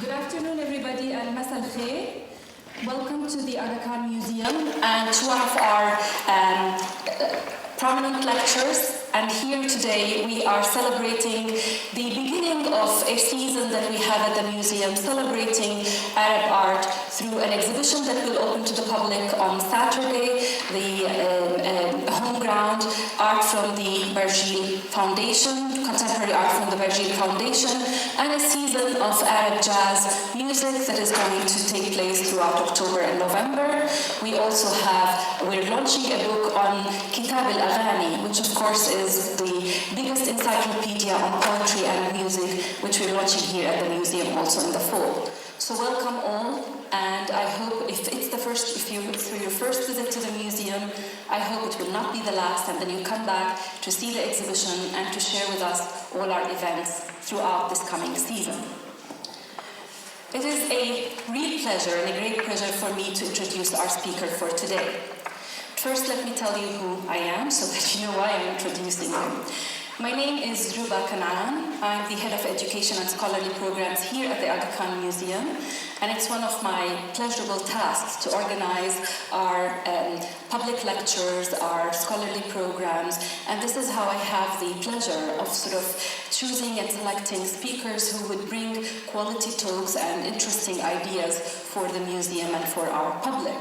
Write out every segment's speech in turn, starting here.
Good afternoon, everybody, and Masa al-Khair. Welcome to the Aga Khan Museum and to one of our prominent lectures. And here today we are celebrating the beginning of a season that we have at the museum, celebrating Arab art through an exhibition that will open to the public on Saturday, the home ground art from the Barjeel Foundation, contemporary art from the Barjeel Foundation, and a season of Arab jazz music that is going to take place throughout October and November. We're launching a book on Kitab al-Aghani, which of course is the biggest encyclopedia on poetry and music, which we're launching here at the museum also in the fall. So welcome all, and I hope if you're your first visit to the museum, I hope it will not be the last, and then you come back to see the exhibition and to share with us all our events throughout this coming season. It is a real pleasure and a great pleasure for me to introduce our speaker for today. First, let me tell you who I am so that you know why I'm introducing him. My name is Ruba Kanaan. I'm the head of education and scholarly programs here at the Aga Khan Museum, and it's one of my pleasurable tasks to organize our public lectures, our scholarly programs, and this is how I have the pleasure of choosing and selecting speakers who would bring quality talks and interesting ideas for the museum and for our public.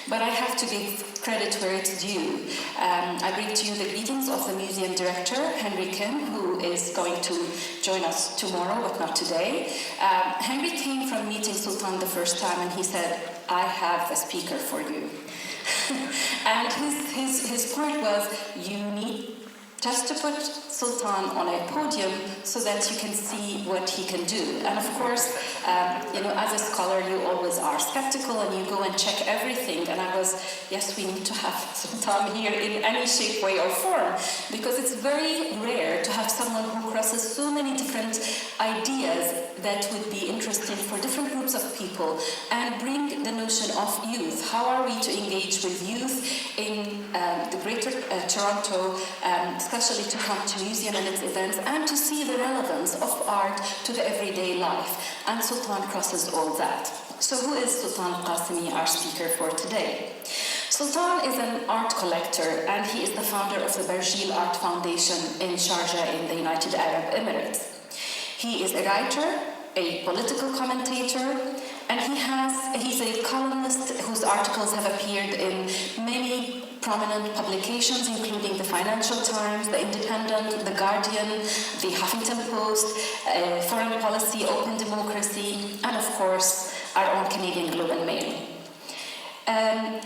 But I have to give credit where it's due. I bring to you the greetings of the museum director, Henry Kim, who is going to join us tomorrow, but not today. Henry came from meeting Sultan the first time, and he said, "I have a speaker for you." And his point was, you need just to put Sultan on a podium so that you can see what he can do. And of course, as a scholar, you always are skeptical and you go and check everything. And I was, yes, we need to have Sultan here in any shape, way, or form, because it's very rare to have someone who crosses so many different ideas that would be interesting for different groups of people and bring the notion of youth. How are we to engage with youth in the greater Toronto, especially to come to museum and its events and to see the relevance of art to the everyday life. And Sultan crosses all that. So who is Sultan Al Qassemi, our speaker for today? Sultan is an art collector, and he is the founder of the Barjeel Art Foundation in Sharjah in the United Arab Emirates. He is a writer, a political commentator, and he's a columnist whose articles have appeared in many prominent publications, including the Financial Times, the Independent, the Guardian, the Huffington Post, Foreign Policy, Open Democracy, and of course, our own Canadian Globe and Mail.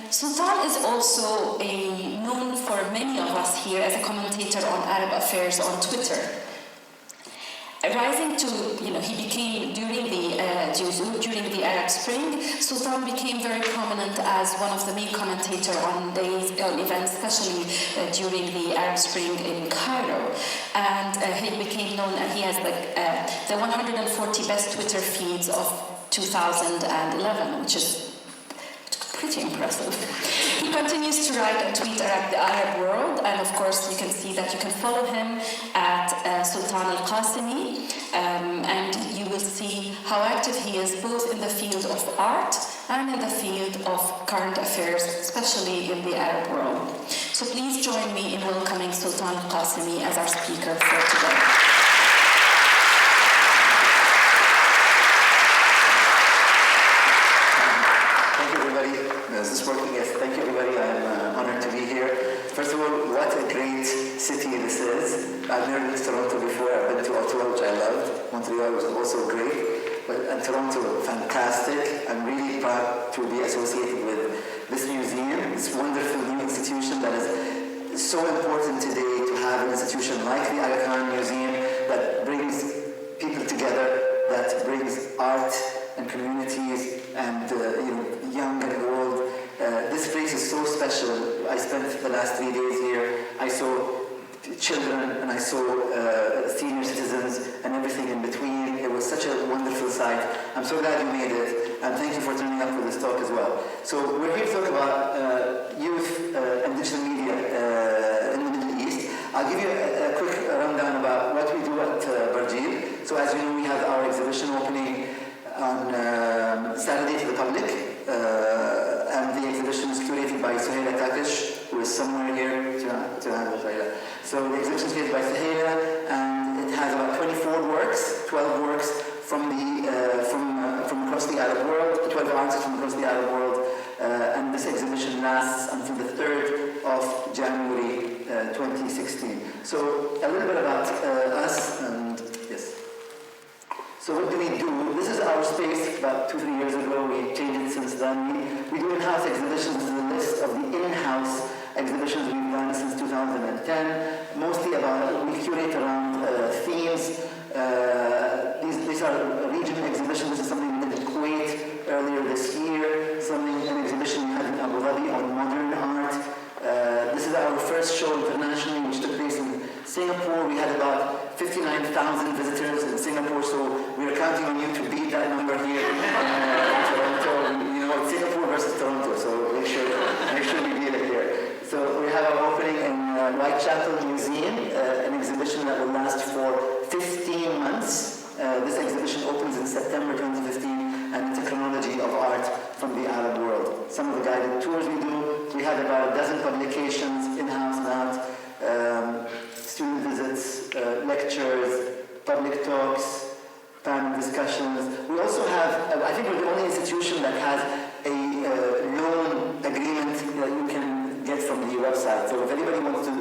Sultan is also known for many of us here as a commentator on Arab affairs on Twitter. Rising to, he became, during the Arab Spring, Sultan became very prominent as one of the main commentators on events, especially during the Arab Spring in Cairo. And he became known, and he has the 140 best Twitter feeds of 2011, which is pretty impressive. He continues to write and tweet around the Arab world, and of course you can see that you can follow him at Sultan Al Qassemi, and you will see how active he is both in the field of art and in the field of current affairs, especially in the Arab world. So please join me in welcoming Sultan Al Qassemi as our speaker for today. Is this working? Yes. Thank you, everybody. I'm honored to be here. First of all, what a great city this is. I've never been to Toronto before. I've been to Ottawa, which I loved. Montreal was also great. And Toronto, fantastic. I'm really proud to be associated with this museum, this wonderful new institution that is so important today to have an institution like the Aga Khan Museum that brings people together, that brings art and communities and young and old. This place is so special. I spent the last 3 days here. I saw children and I saw senior citizens and everything in between. It was such a wonderful sight. I'm so glad you made it, and thank you for turning up for this talk as well. So we're here to talk about youth and digital media in the Middle East. I'll give you a quick rundown about what we do at Barjeel. So as you know, we have our exhibition opening on Saturday to the public, and the exhibition is curated by Suhaila Takish, who is somewhere here. So the exhibition is curated by Suhaila, and it has about 24 works, 12 works from across the Arab world, 12 artists from across the Arab world, and this exhibition lasts until the 3rd of January 2016. So a little bit about us, and yes. So what do we do? This is our space. About 2-3 years ago, we changed it since then. We do in-house exhibitions. This is a list of the in-house exhibitions we've done since 2010, mostly about, we curate around themes. These are regional exhibitions. This is something we did in Kuwait earlier this year, an exhibition we had in Abu Dhabi on modern art. This is our first show internationally, which took place in Singapore. We had about 59,000 visitors in Singapore, so we are counting on you to beat that number here in Toronto. You know, it's Singapore versus Toronto, so make sure we beat it here. So we have our opening in Whitechapel Museum, an exhibition that will last for 15 months. This exhibition opens in September 2015, and it's a chronology of art from the Arab world. Some of the guided tours we do, we had about a dozen publications, in-house and out, student visits, lectures, public talks, panel discussions. We also have, I think we're the only institution that has a loan agreement that you can get from the website. So if anybody wants to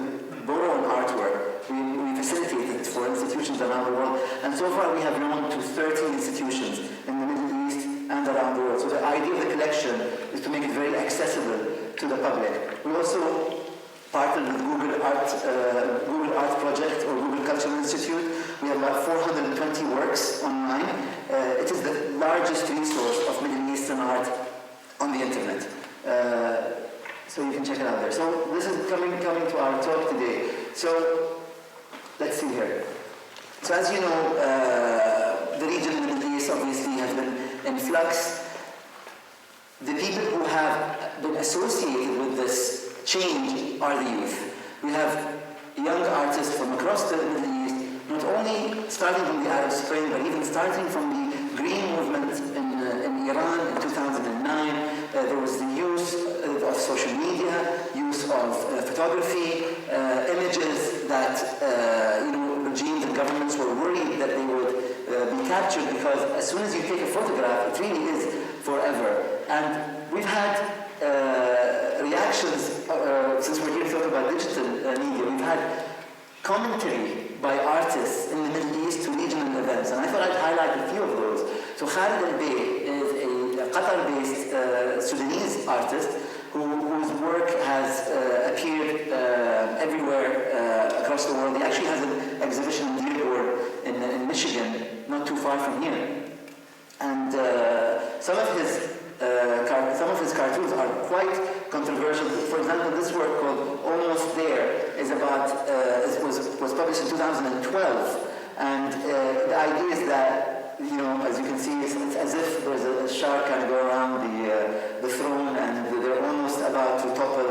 borrow an artwork, we facilitate it for institutions around the world. And so far we have loaned to 30 institutions in the Middle East and around the world. So the idea of the collection is to make it very accessible to the public. We also partnered with Google Art Project or Google Cultural Institute. We have about 420 works online. It is the largest resource of Middle Eastern art on the internet. So you can check it out there. So this is coming to our talk today. So let's see here. So as you know, the region in the Middle East obviously has been in flux. The people who have been associated with this change are the youth. We have young artists from across the Middle East, not only starting from the Arab Spring, but even starting from the Green Movement in Iran in 2009. There was the use of social media, use of photography, images that regimes and governments were worried that they would be captured, because as soon as you take a photograph, it really is forever. And we've had reactions, since we're here to talk about digital media, we've had commentary by artists in the Middle East to regional events, and I thought I'd highlight a few of those. So Khalid al-Bey is a Qatar-based Sudanese artist whose work has appeared everywhere across the world. He actually has an exhibition in Dearborn in Michigan, not too far from here. And some of his cartoons are quite controversial. For example, this work called Almost There is about was published in 2012, and the idea is that, as you can see, it's as if there's a shark kind of go around the throne, and they're almost about to topple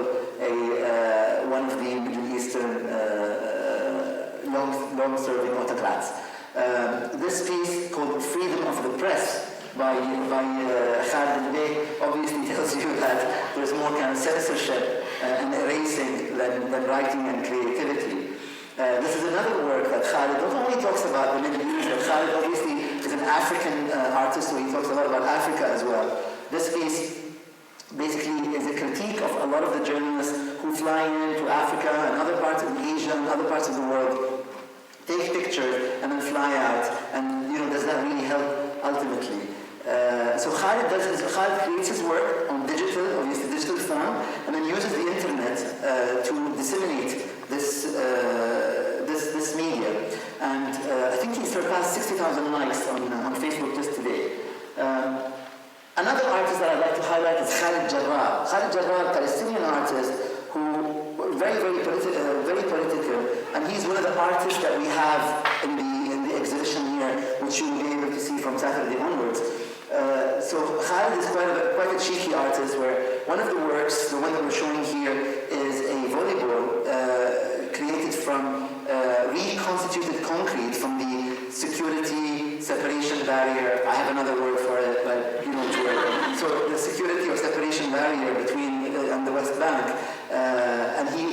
one of the Middle Eastern long-serving autocrats. This piece called Freedom of the Press by Khalid al-Bey obviously tells you that there's more kind of censorship and erasing than writing and creativity. This is another work that Khalid not only talks about the Middle East, but Khalid obviously is an African artist, so he talks a lot about Africa as well. This piece basically is a critique of a lot of the journalists who fly into Africa and other parts of Asia and other parts of the world, take pictures and then fly out, and does that really help ultimately? So Khalid creates his work on digital form, and then uses the internet to disseminate this media. And I think he surpassed 60,000 likes on Facebook just today. Another artist that I'd like to highlight is Khalid Jarrah. Khalid Jarrah, a Palestinian artist who very political, and he's one of the artists that we have in the exhibition here, which you'll be able to see from Saturday onwards. So Khalid is quite a cheeky artist, where one of the works, the one that we're showing here, is a volleyball created from reconstituted concrete from the security separation barrier. I have another word for it. so the security or separation barrier between and the West Bank, and he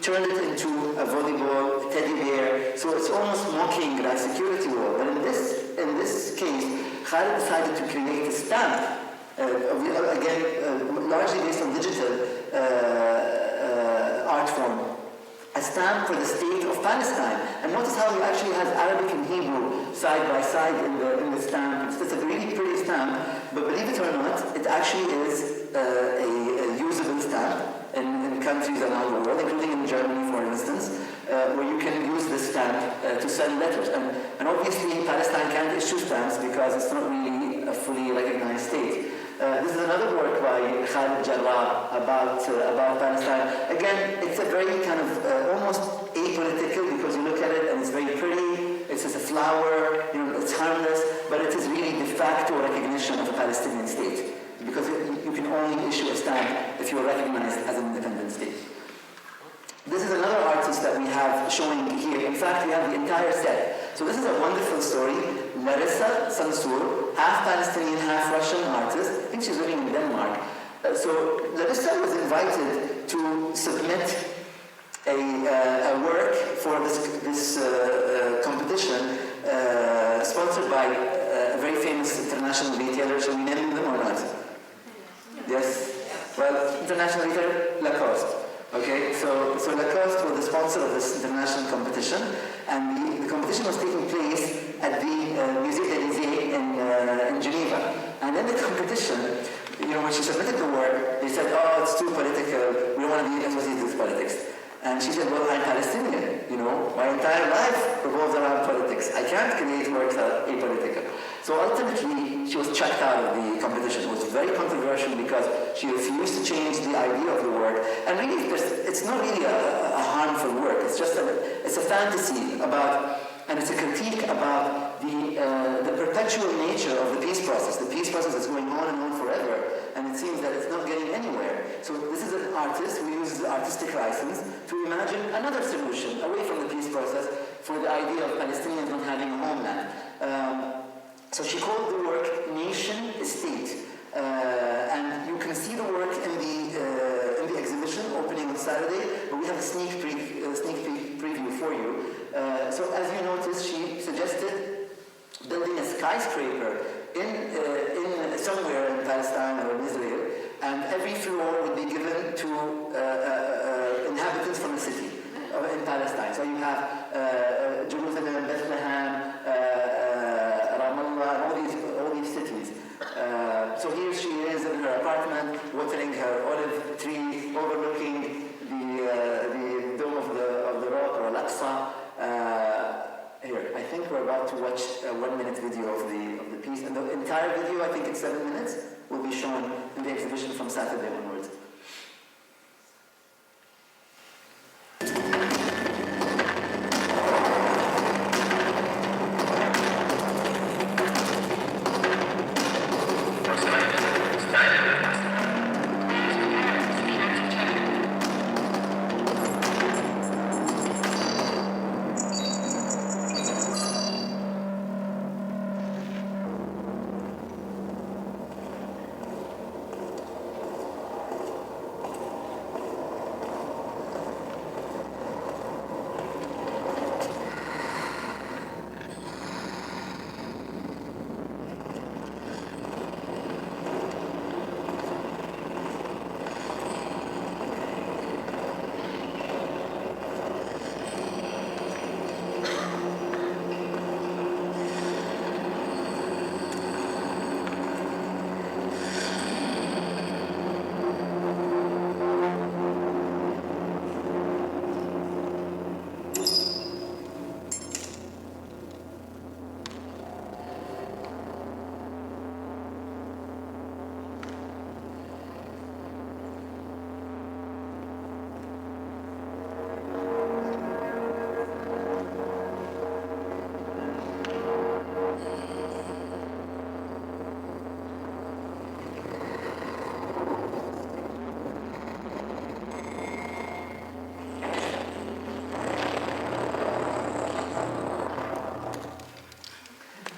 turned it into a volleyball, a teddy bear. So it's almost mocking that security wall. But in this case, Khalid decided to create a stamp, again, largely based on digital art form, a stamp for the state of Palestine. And notice how he actually has Arabic and Hebrew side by side in the stamp. It's a really pretty stamp, but believe it or not, it actually is a usable stamp in countries around the world, including in Germany, for instance, where you can use this stamp to send letters. And obviously, Palestine can't issue stamps because it's not really a fully recognized state. This is another work by Khalid Jarrah about Palestine. Again, it's a very kind of almost apolitical, because you look at it and it's very pretty. It's just a flower, it's harmless, but it is really de facto recognition of a Palestinian state, because you can only issue a stamp if you are recognized as an independent state. This is another artist that we have showing here. In fact, we have the entire set. So this is a wonderful story. Larissa Sansour, half Palestinian, half Russian artist. I think she's living in Denmark. So Larissa was invited to submit a work for this competition sponsored by a very famous international retailer. Shall we name them or not? Yes? Well, international retailer, Lacoste. Okay, so Lacoste was the sponsor of this international competition, and the competition was taking place at the Musée d'Élysée in Geneva. And in the competition, when she submitted the work, they said, "Oh, it's too political. We don't want to be associated with politics." And she said, "Well, I'm Palestinian. My entire life revolves around politics. I can't create works that are apolitical." So ultimately, she was chucked out of the competition. It was very controversial because she refused to change the idea of the work. And really, it's not really a harmful work. It's just it's a fantasy about, and it's a critique about the perpetual nature of the peace process. The peace process is going on and on forever, and it seems that it's not getting anywhere. So this is an artist who uses the artistic license to imagine another solution away from the peace process for the idea of Palestinians not having a homeland. So she called the work Nation State, and you can see the work in the exhibition opening on Saturday. But we have a sneak preview for you. So as you notice, she suggested building a skyscraper in somewhere in Palestine or in Israel, and every floor would be given to inhabitants from the city in Palestine. So you have Jerusalem, Bethlehem, all these cities. So here she is in her apartment, watering her olive tree, overlooking the dome of the rock, or Al-Aqsa. Here, I think we're about to watch a 1-minute video of the piece, and the entire video, I think it's 7 minutes, will be shown in the exhibition from Saturday onwards.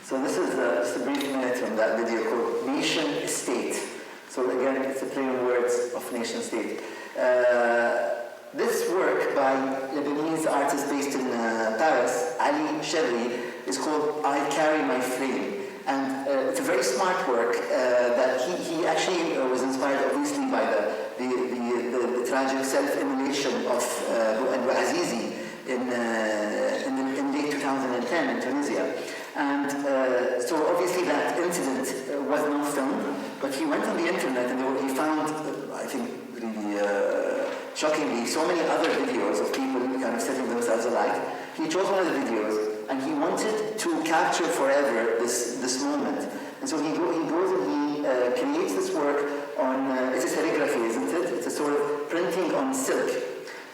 So this is just a brief minute from that video called Nation State. So again, it's a play on words of nation state. This work by Lebanese artist based in Paris, Ali Sherri, is called I Carry My Flame. And it's a very smart work that he actually was inspired obviously by the tragic self-immolation of Azizi in late 2010 in Tunisia. And so obviously that incident was not filmed, but he went on the internet and he found, I think really shockingly, so many other videos of people kind of setting themselves alight. He chose one of the videos and he wanted to capture forever this moment. And so he goes and he creates this work on, it's a serigraphy, isn't it? It's a sort of printing on silk.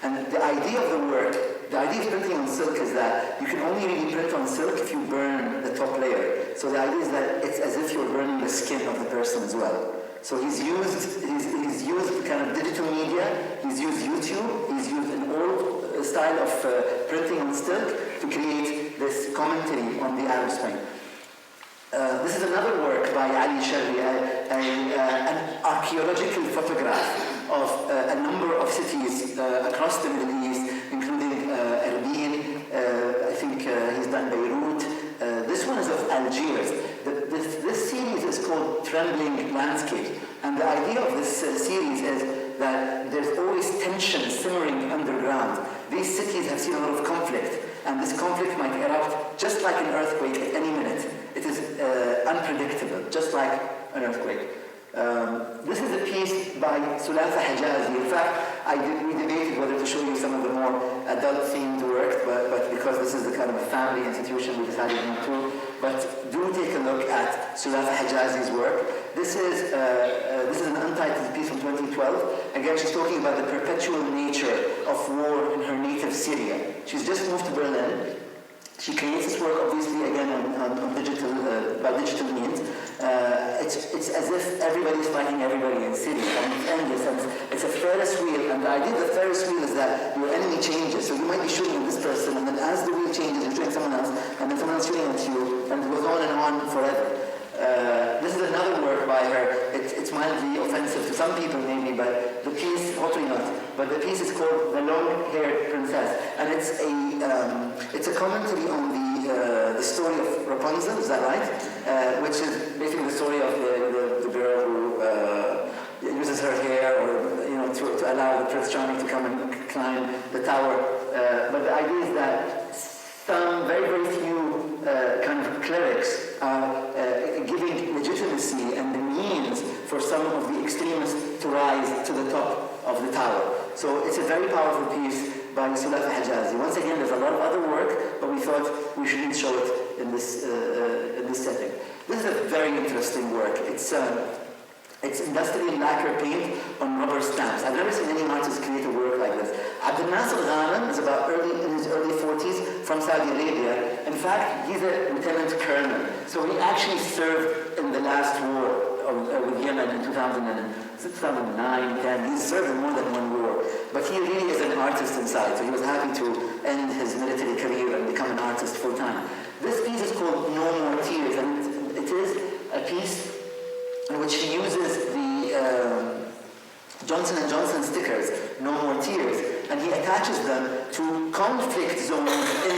And the idea of the work, the idea of printing on silk is that you can only really print on silk if you burn the top layer. So the idea is that it's as if you're burning the skin of the person as well. So he's used kind of digital media, he's used YouTube, he's used an old style of printing on silk to create this commentary on the Arab Spring. This is another work by Ali Sherri, an archaeological photograph of a number of cities across the Middle East, including Erbil, I think he's done Beirut. This one is of Algiers. This series is called Trembling Landscape. And the idea of this series is that there's always tension simmering underground. These cities have seen a lot of conflict, and this conflict might erupt just like an earthquake at any minute. It is unpredictable, just like an earthquake. This is a piece by Sultan Hijazi. In fact, we debated whether to show you some of the more adult-themed work, but because this is the kind of a family institution, we decided not to. But do take a look at Sultan Hijazi's work. This is an untitled piece from 2012. Again, she's talking about the perpetual nature of war in her native Syria. She's just moved to Berlin. She creates this work, obviously, again on digital, by digital means. It's as if everybody's fighting everybody in Syria, and it's endless, and it's a Ferris wheel, and the idea of the Ferris wheel is that your enemy changes, so you might be shooting at this person, and then as the wheel changes, you're shooting someone else, and then someone else shooting at you, and it goes on and on forever. This is another work by her. It's mildly offensive to some people maybe, but the piece, hopefully not, but the piece is called The Long-Haired Princess, and it's a commentary on the story of Rapunzel, is that right? Which is basically the story of the girl who uses her hair, or to allow the Prince Charming to come and climb the tower. But the idea is that some very, very few kind of clerics are giving legitimacy and the means for some of the extremists to rise to the top of the tower. So it's a very powerful piece by Sultan Hijazi. Once again, there's a lot of other work, but we thought we shouldn't show it in this setting. This is a very interesting work. It's industrial lacquer paint on rubber stamps. I've never seen any artist create a work like this. Abdel Nasser Ghanem is in his early 40s from Saudi Arabia. In fact, he's a lieutenant colonel. So he actually served in the last war with Yemen in 2009, 10. He's served in more than one war. But he really is an artist inside, so he was happy to end his military career and become an artist full time. This piece is called No More Tears, and it is a piece in which he uses the Johnson & Johnson stickers, No More Tears, and he attaches them to conflict zones in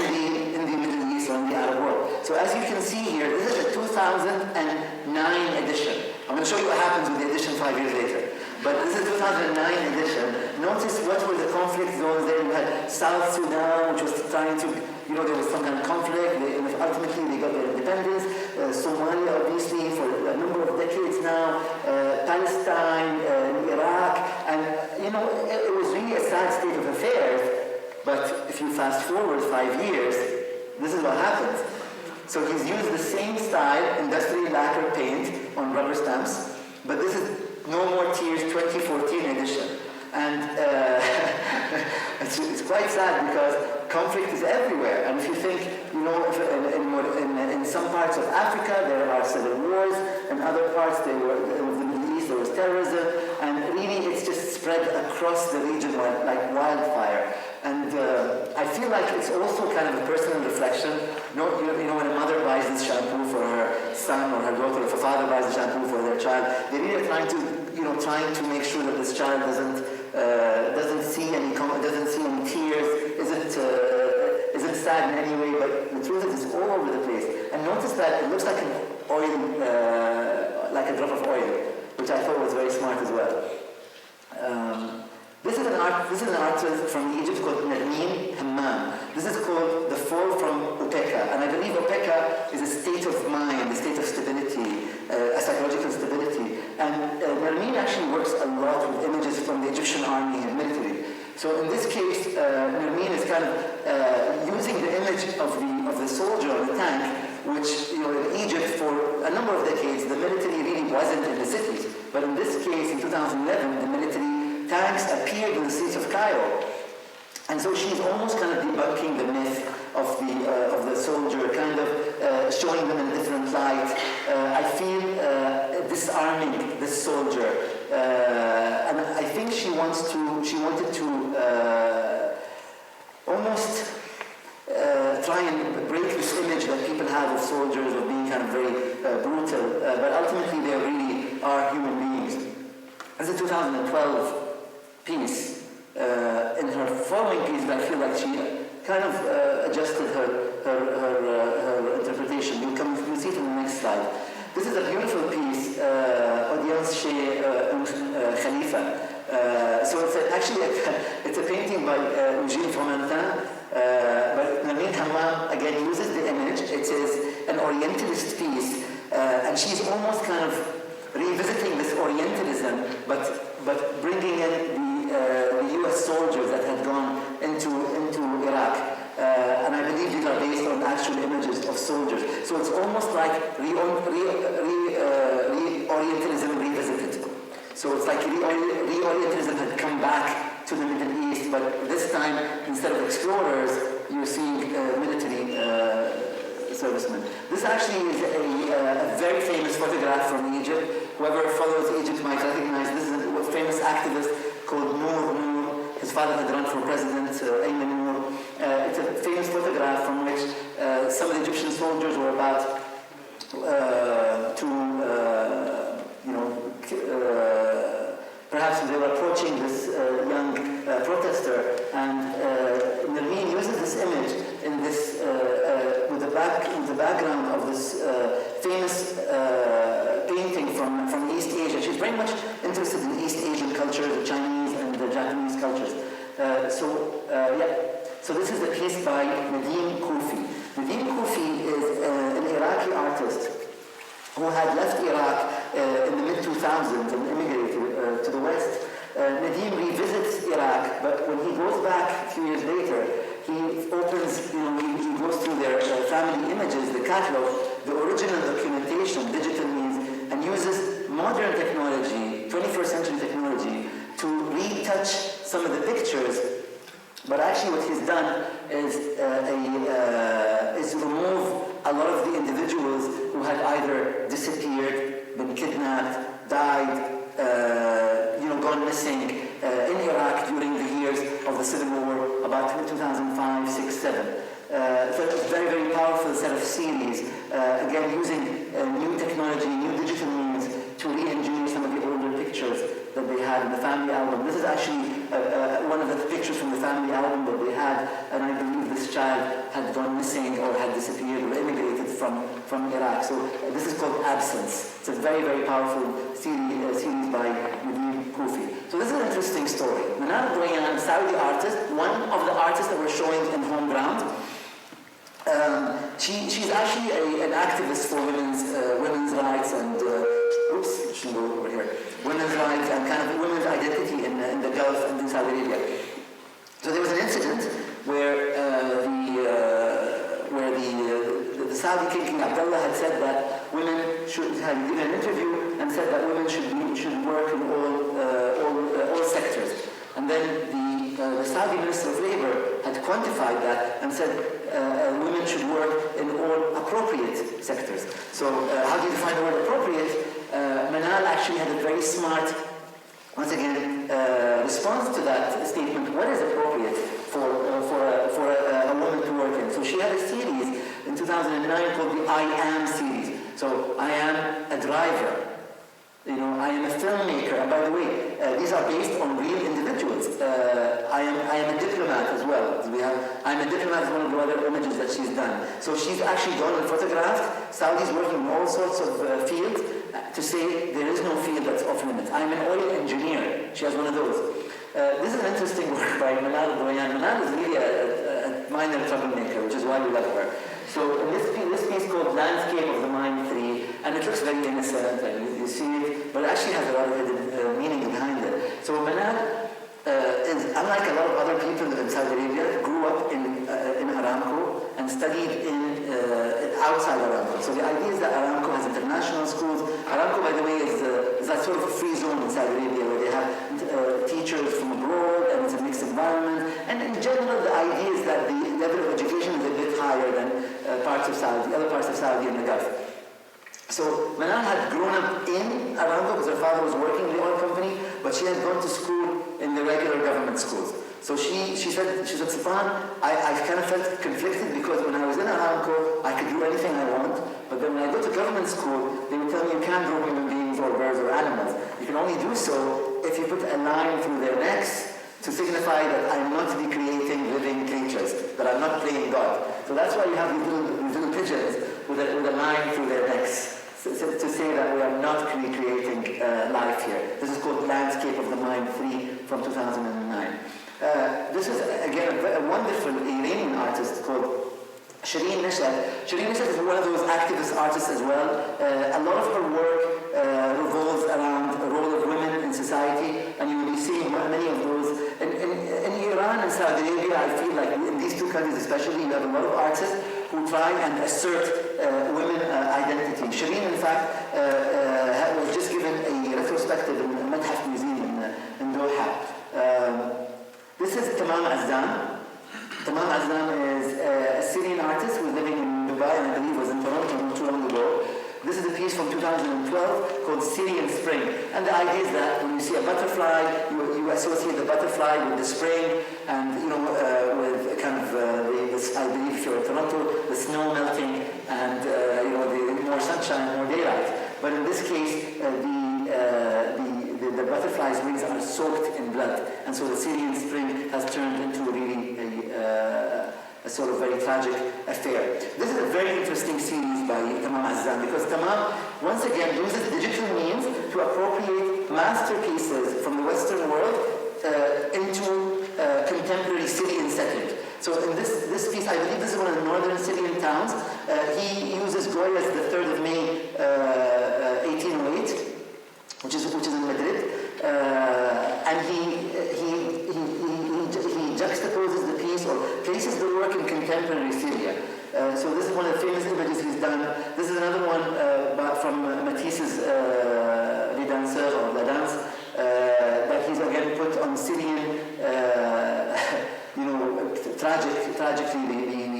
the Middle East or in the Arab world. So as you can see here, this is a 2009 edition. I'm going to show you what happens with the edition 5 years later. But this is 2009 edition. Notice what were the conflict zones there. You had South Sudan, which was trying to, there was some kind of conflict. Ultimately, they got their independence. Somalia, obviously, for a number of decades now. Palestine, Iraq. And, it was really a sad state of affairs. But if you fast forward 5 years, this is what happens. So he's used the same style, industrial lacquer paint on rubber stamps, but this is No More Tears 2014 edition. And it's quite sad because conflict is everywhere. And if you think, in some parts of Africa there are civil wars, in other parts of the Middle East there was terrorism, and really it's just spread across the region like wildfire. And I feel like it's also kind of a personal reflection. When a mother buys this shampoo for her son or her daughter, if a father buys a shampoo for their child, they really are trying to trying to make sure that this child doesn't see any tears, isn't sad in any way, but the truth is it's all over the place. And notice that it looks like an oil, like a drop of oil, which I thought was very smart as well. This is an artist from Egypt called Nermeen Hammam. This is called The Fall from Upeka, and I believe Upeka is a state of mind, a state of stability, a psychological stability. And Nermeen actually works a lot with images from the Egyptian army and military. So in this case, Nermeen is kind of using the image of the soldier on the tank, which in Egypt for a number of decades the military really wasn't in the cities. But in this case, in 2011, the military tanks appeared in the streets of Cairo. And so she's almost kind of debunking the myth of the soldier, kind of showing them in a different light. I feel disarming this soldier, and I think she wanted to almost try and break this image that people have of soldiers of being kind of very brutal, but ultimately they really are human beings. As a 2012 piece. In her following piece, I feel like she kind of adjusted her interpretation. You'll see it in the next slide. This is a beautiful piece, Audience chez Khalifa. So it's a painting by Eugene Fromentin, but Nermeen Hammam again uses the image. It is an Orientalist piece, and she's almost kind of revisiting this Orientalism, but bringing in the U.S. soldiers that had gone into Iraq, and I believe these are based on actual images of soldiers. So it's almost like re-Orientalism revisited. So it's like re-Orientalism had come back to the Middle East, but this time instead of explorers, you're seeing military servicemen. This actually is a very famous photograph from Egypt. Whoever follows Egypt might recognize this is a famous activist called Noor. His father had run for president, Ayman Noor. It's a famous photograph from which some of the Egyptian soldiers were about perhaps they were approaching this young protester, and Nermeen uses this image in this with the background of this famous painting from East Asia. She's very much interested in East Asian culture, the Chinese and the Japanese cultures. So this is a piece by Nadim Kufi. Nadim Kufi is an Iraqi artist who had left Iraq in the mid-2000s and immigrated to the West. Nadim revisits Iraq, but when he goes back a few years later, he opens, he goes through their family images, the catalog, the original documentation, digital means, and uses modern technology, 21st century technology, to retouch some of the pictures. But actually what he's done is remove a lot of the individuals who had either disappeared, been kidnapped, died, gone missing in Iraq during the years of the Civil War, about 2005, 6, 7. So it's a very, very powerful set of series, again using new technology, new digital means to re-engineer some of the older pictures that they had in the family album. This is actually one of the pictures from the family album that they had, and I believe this child had gone missing or had disappeared or immigrated from Iraq. So this is called Absence. It's a very, very powerful series by Nadim Kufi. So this is an interesting story. Manal Doyan, Saudi artist, one of the artists that we're showing in Home Ground. She's actually an activist for women's rights and should go over here. Women's rights and kind of women's identity in the Gulf and in Saudi Arabia. So there was an incident where the Saudi King Abdullah had said that women had given an interview and said that women should work in all sectors. And then the Saudi Minister of Labor had quantified that and said women should work in all appropriate sectors. So how do you define the word appropriate? Manal actually had a very smart, once again, response to that statement. What is appropriate for a woman to work in? So she had a series in 2009 called the I Am series. So I am a driver. I am a filmmaker, and by the way, these are based on real individuals. I am a diplomat as well. I'm a diplomat is one of the other images that she's done. So she's actually gone and photographed Saudis working in all sorts of fields to say there is no field that's off limits. I'm an oil engineer. She has one of those. This is an interesting work by Manal Doyan. Manal is really a minor troublemaker, which is why we love her. So in this piece called Landscape of the Mind 3, and it looks very innocent, and you see it, but it actually has a lot of hidden meaning behind it. So Manal is, unlike a lot of other people in Saudi Arabia, grew up in Aramco and studied outside Aramco. So the idea is that Aramco has international schools. Aramco, by the way, is that sort of a free zone in Saudi Arabia where they have teachers from abroad, and it's a mixed environment. And in general, the idea is that the level of education is a bit higher than other parts of Saudi and the Gulf. So Manal had grown up in Aramco because her father was working in the oil company, but she had gone to school in the regular government schools. So she said, Safan, I kind of felt conflicted because when I was in Aramco, I could do anything I want, but then when I go to government school, they would tell me you can't grow human beings or birds or animals. You can only do so if you put a line through their necks to signify that I'm not recreating living creatures, that I'm not playing God. So that's why you have these little pigeons with a line through their necks to say that we are not recreating life here. This is called Landscape of the Mind 3 from 2009. This is, again, a wonderful Iranian artist called Shireen Nishad. Shireen Nishad is one of those activist artists as well. A lot of her work revolves around the role of women in society, and you will be seeing many of those. In Iran and Saudi Arabia, I feel like in these two countries especially, you have a lot of artists who try and assert women identity. Shireen, in fact, was just given a retrospective in the Madhaf Museum in Doha. This is Tamam Azdan. Tamam Azdan is a Syrian artist who is living in Dubai, and I believe was in Toronto not too long ago. This is a piece from 2012 called Syrian Spring. And the idea is that when you see a butterfly, you associate the butterfly with the spring, and with kind of I believe if you're in Toronto, the snow melting, and the more sunshine, more daylight. But in this case, the butterfly's wings are soaked in blood, and so the Syrian Spring has turned into really a sort of very tragic affair. This is a very interesting series by Tamam Azdan, because Tamam, once again, uses digital means to appropriate masterpieces from the Western world into contemporary Syrian setting. So in this piece, I believe this is one of the northern Syrian towns. He uses Goya's the 3rd of May, 1808, which is in Madrid, and he juxtaposes the piece or places the work in contemporary Syria. So this is one of the famous images he's done. This is another one from Matisse's Les Danseurs or La Danse that he's again put on Syrian, tragically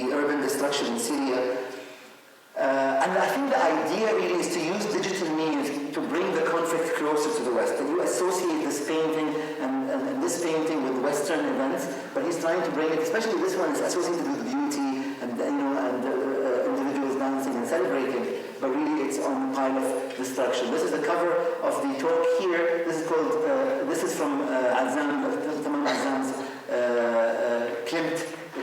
the urban destruction in Syria. And I think the idea really is to use digital means to bring the conflict closer to the West. And you associate this painting and this painting with Western events, but he's trying to bring it, especially this one is associated with beauty and individuals dancing and celebrating, but really it's on the pile of destruction. This is the cover of the talk here. This is called, this is from Tamam Azdan's Klimt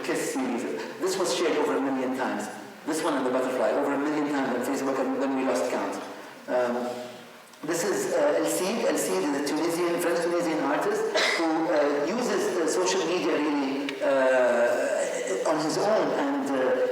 Kiss series. This was shared over 1 million times. This one and the butterfly, over 1 million times on Facebook, and then we lost count. This is El Cid. El Cid is a French-Tunisian artist who uses social media really on his own and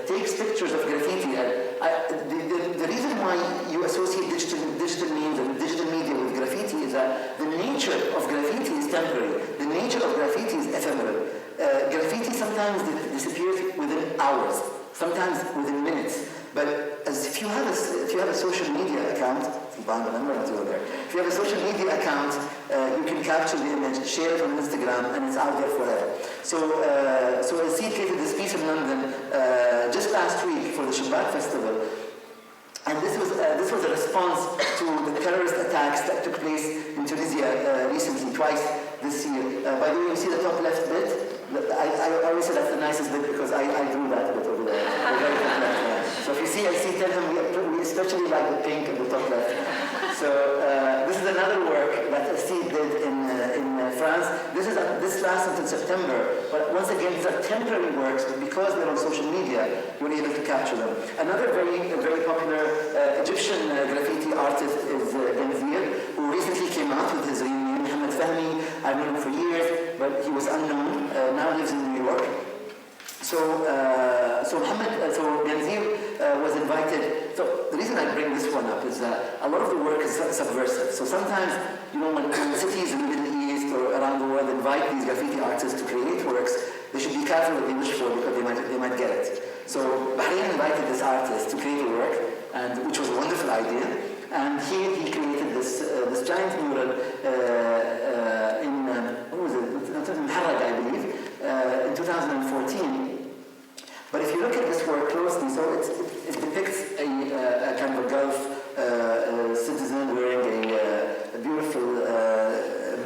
takes pictures of graffiti. The reason why you associate digital means and digital media with graffiti is that the nature of graffiti is temporary. The nature of graffiti is ephemeral. Graffiti sometimes disappears within hours. Sometimes within minutes, but if you have a social media account, if you have a social media account, you can capture the image, share it on Instagram, and it's out there forever. So El Cid created this piece in London just last week for the Shabbat Festival, and this was a response to the terrorist attacks that took place in Tunisia recently, twice this year. By the way, you see the top left bit. I always say that's the nicest bit because I drew that bit over there. So if you see, tell him we especially like the pink in the top left. So this is another work that Steve did in France. This lasts until September, but once again, these are temporary works, but because they're on social media, we're able to capture them. Another very popular Egyptian graffiti artist is Genzir, who recently came out with his real name, Mohammed Fahmy. I've known him for years, but he was unknown. Now lives in New York. So Genzir was invited. So the reason I bring this one up is that a lot of the work is subversive. So sometimes, when cities in the Middle East or around the world invite these graffiti artists to create works, they should be careful what they wish for because they might get it. So Bahrain invited this artist to create a work, which was a wonderful idea. And here he created this giant mural in Muharraq, I believe, in 2014. But if you look at this work closely, so it depicts a kind of a Gulf citizen wearing a beautiful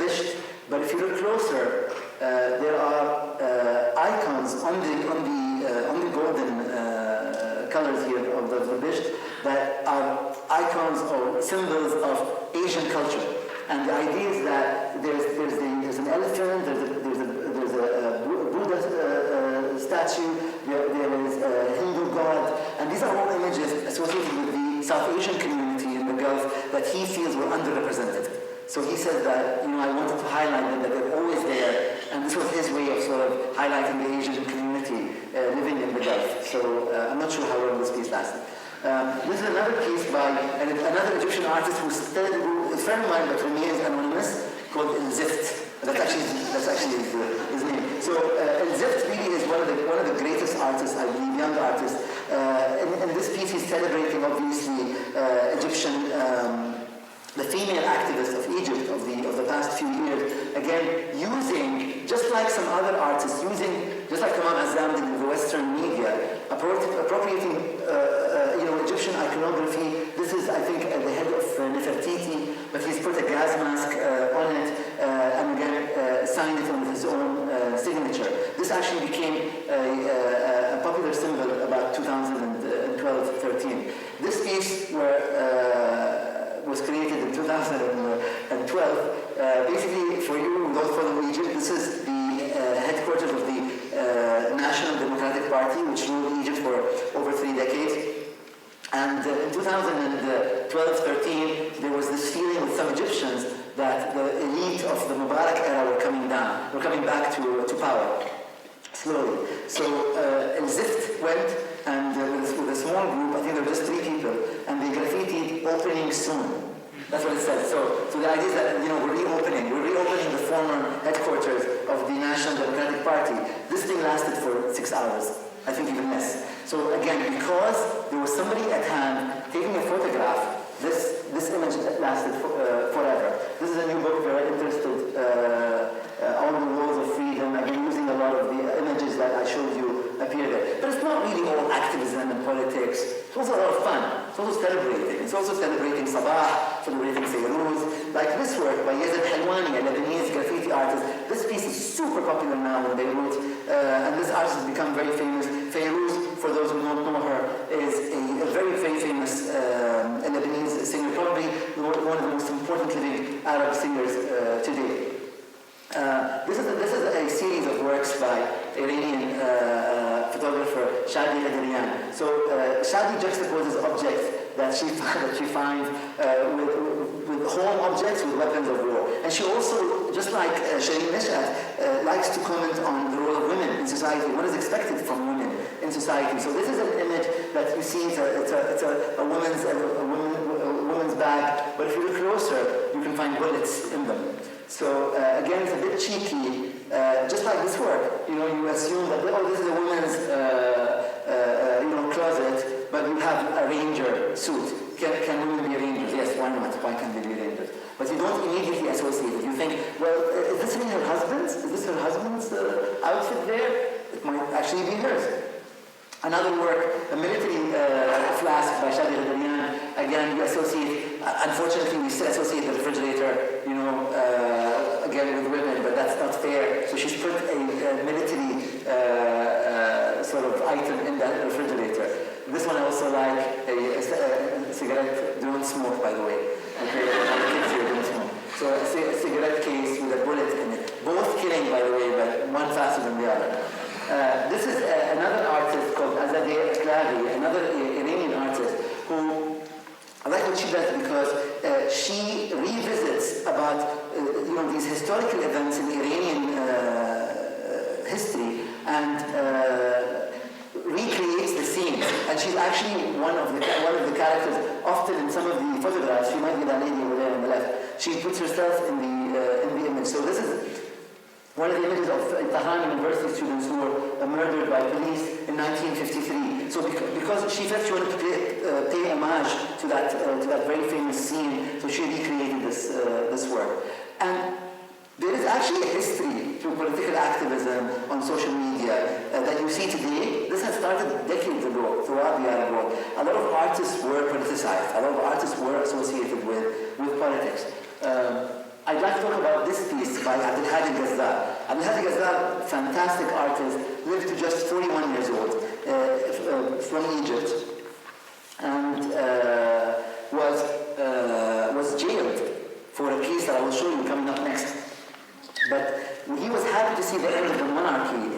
bisht. But if you look closer, there are icons on the golden colors here of the bisht that are icons or symbols of Asian culture. And the idea is that there's an elephant, there's a Buddha statue, there is a Hindu god, and these are all images associated with the South Asian community in the Gulf that he feels were underrepresented. So he said that, I wanted to highlight them, that they're always there, and this was his way of sort of highlighting the Asian community living in the Gulf. So I'm not sure how long this piece lasted. This is another piece by another Egyptian artist who is a friend of mine but remains anonymous, called Zift. That's actually his name. So Zift really is one of the greatest artists, I believe, young artists. In this piece, he's celebrating obviously Egyptian, the female activists of Egypt of the past few years. Again, using, just like some other artists, just like Kamal Azzam did in the Western media, appropriating Egyptian iconography. This is, I think, the head of Nefertiti, but he's put a gas mask on it, and again signed it with his own signature. This actually became a popular symbol about 2012-13. This piece was created in 2012. Basically, for you who don't follow Egypt, this is the headquarters of the National Democratic Party, which ruled Egypt for over 3 decades. And in 2012-13, there was this feeling with some Egyptians that the elite of the Mubarak era were coming back to power, slowly. So Zift went, and with a small group, I think there were just 3 people, and they graffitied "opening soon." That's what it says. So the idea is that we're reopening the former headquarters of the National Democratic Party. This thing lasted for 6 hours, I think even less. So again, because there was somebody at hand taking a photograph, this image lasted forever. This is a new book, very interested, On the Walls of Freedom. I've been using a lot of the images that I showed you appear there. But it's not really all activism and politics. It's also a lot of fun. It's also celebrating. It's also celebrating Sabah, celebrating Fayrouz. Like this work by Yazid Helwani, a Lebanese graffiti artist. This piece is super popular now in Beirut, and this artist has become very famous. Fayrouz, for those who don't know her, is a very, very famous Lebanese singer, probably one of the most important living Arab singers today. This is a series of works by Iranian photographer Shadi Ghadarian. So Shadi juxtaposes objects that she finds with home objects with weapons of war. And she also, just like Shireen Nishat, likes to comment on the role of women in society, what is expected from women in society. So this is an image that you see, it's a woman's bag, but if you look closer, you can find bullets in them. So again, it's a bit cheeky, just like this work. You assume that, this is a woman's closet, but you have a ranger suit. Can women be rangers? Yes, why not? Why can't they be rangers? But you don't immediately associate it. You think, well, is this really her husband's? Is this her husband's outfit there? It might actually be hers. Another work, a military flask by Shadi Ghadarian. Again, we associate, unfortunately, we still associate the refrigerator, again with women, but that's not fair. So she's put a military sort of item in that refrigerator. This one I also like, a cigarette. Don't smoke, by the way. Okay, kids here don't smoke. she does because she revisits about these historical events in Iranian history and recreates the scenes. And she's actually one of the characters. Often in some of the photographs, she might be that lady over there on the left. She puts herself in the image. So this is one of the images of Tehran University students who were murdered by police in 1953. So because she felt she wanted to pay homage to that very famous scene, so she recreated this work. And there is actually a history to political activism on social media that you see today. This has started decades ago throughout the Arab world. A lot of artists were politicized. A lot of artists were associated with politics. I'd like to talk about this piece by Abdelhadi Gazzar. Abdelhadi Gazzar, fantastic artist, lived to just 41 years old, from Egypt, and was jailed for a piece that I will show you coming up next. But he was happy to see the end of the monarchy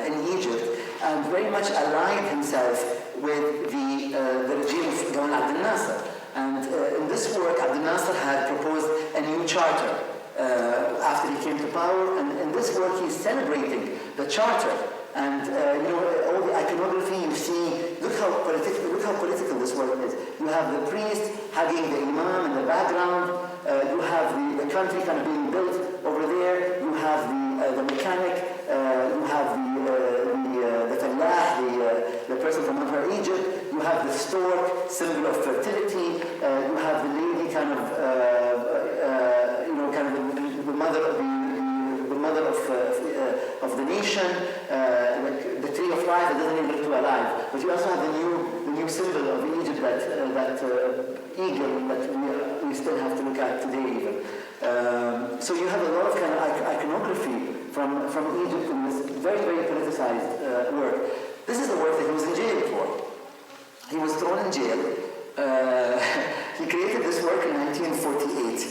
in Egypt and very much aligned himself with the regime of Gamal Abdel Nasser. And in this work, Abdel Nasser had proposed a new charter after he came to power. And in this work, he's celebrating the charter. And all the iconography you see, look how political this work is. You have the priest hugging the imam in the background. You have the country kind of being built over there. You have the mechanic. You have the fallah, the person from Upper Egypt. You have the stork, symbol of fertility. You have the lady, kind of the mother of the nation, like the tree of life that doesn't even look too alive. But you also have the new symbol of Egypt, that eagle that we still have to look at today even. So you have a lot of kind of iconography from Egypt in this very, very politicized work. This is the work that he was in jail for. He was thrown in jail. He created this work in 1948.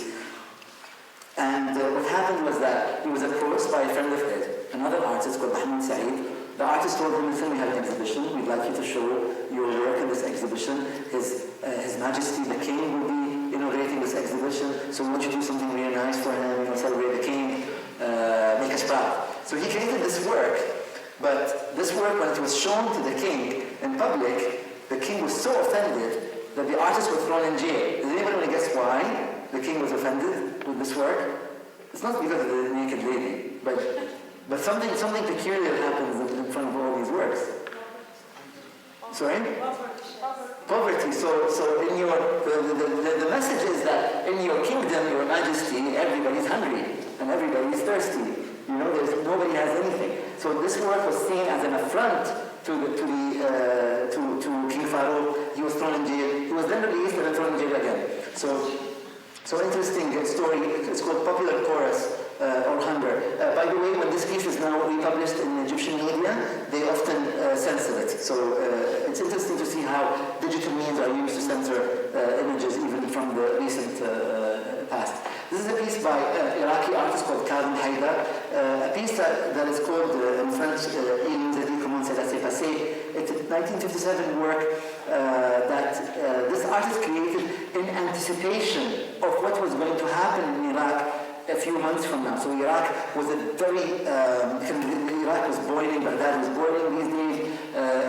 And what happened was that he was approached by a friend of his, another artist called Mahmoud Saeed. The artist told him, listen, we have an exhibition. We'd like you to show your work in this exhibition. His Majesty, the King, will be inaugurating this exhibition. So we want you to do something really nice for him, celebrate the King, make us proud. So he created this work. But this work, when it was shown to the King in public, the King was so offended that the artist was thrown in jail. Does anybody want to guess why the King was offended with this work? It's not because of the naked lady, but something peculiar happens in front of all these works. Sorry? Poverty. So in your the message is that in your kingdom, your Majesty, everybody's hungry and everybody's thirsty. Nobody has anything. So this work was seen as an affront to King Farouk. He was thrown in jail. He was then released and then thrown in jail again. So interesting story. It's called Popular Chorus or Hunger. By the way, when this piece is now republished in Egyptian media, they often censor it. So it's interesting to see how digital means are used to censor images even from the recent past. This is a piece by Iraqi artist called Kazim Haidar, a piece that is called in French Il nous a dit comment cela s'est passé. It's a 1957 work that this artist created in anticipation of what was going to happen in Iraq a few months from now. So Iraq was Iraq was boiling, Baghdad was boiling these days.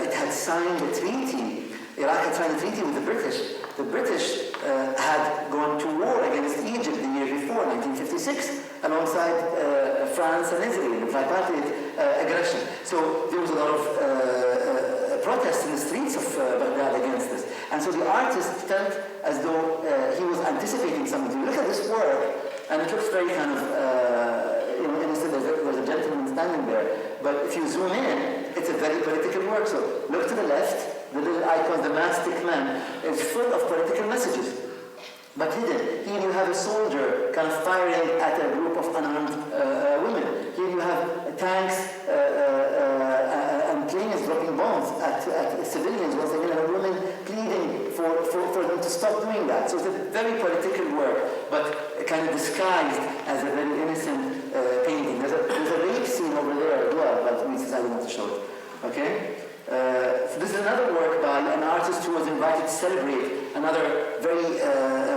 It had signed a treaty. Iraq had signed a treaty with the British. The British had gone to war against Egypt the year before, 1956, alongside France and Israel, the tripartite aggression. So there was a lot of protests in the streets of Baghdad against this. And so the artist felt as though he was anticipating something. You look at this work, and it looks very kind of, innocent. There's a gentleman standing there. But if you zoom in, it's a very political work. So look to the left. The little icon, the mastic man, is full of political messages. But hidden. Here you have a soldier kind of firing at a group of unarmed women. Here you have tanks and planes dropping bombs at civilians, once again, and a woman pleading for them to stop doing that. So it's a very political work, but kind of disguised as a very innocent painting. There's a rape scene over there as well, but we decided not to show it. Okay? So this is another work by an artist who was invited to celebrate an another very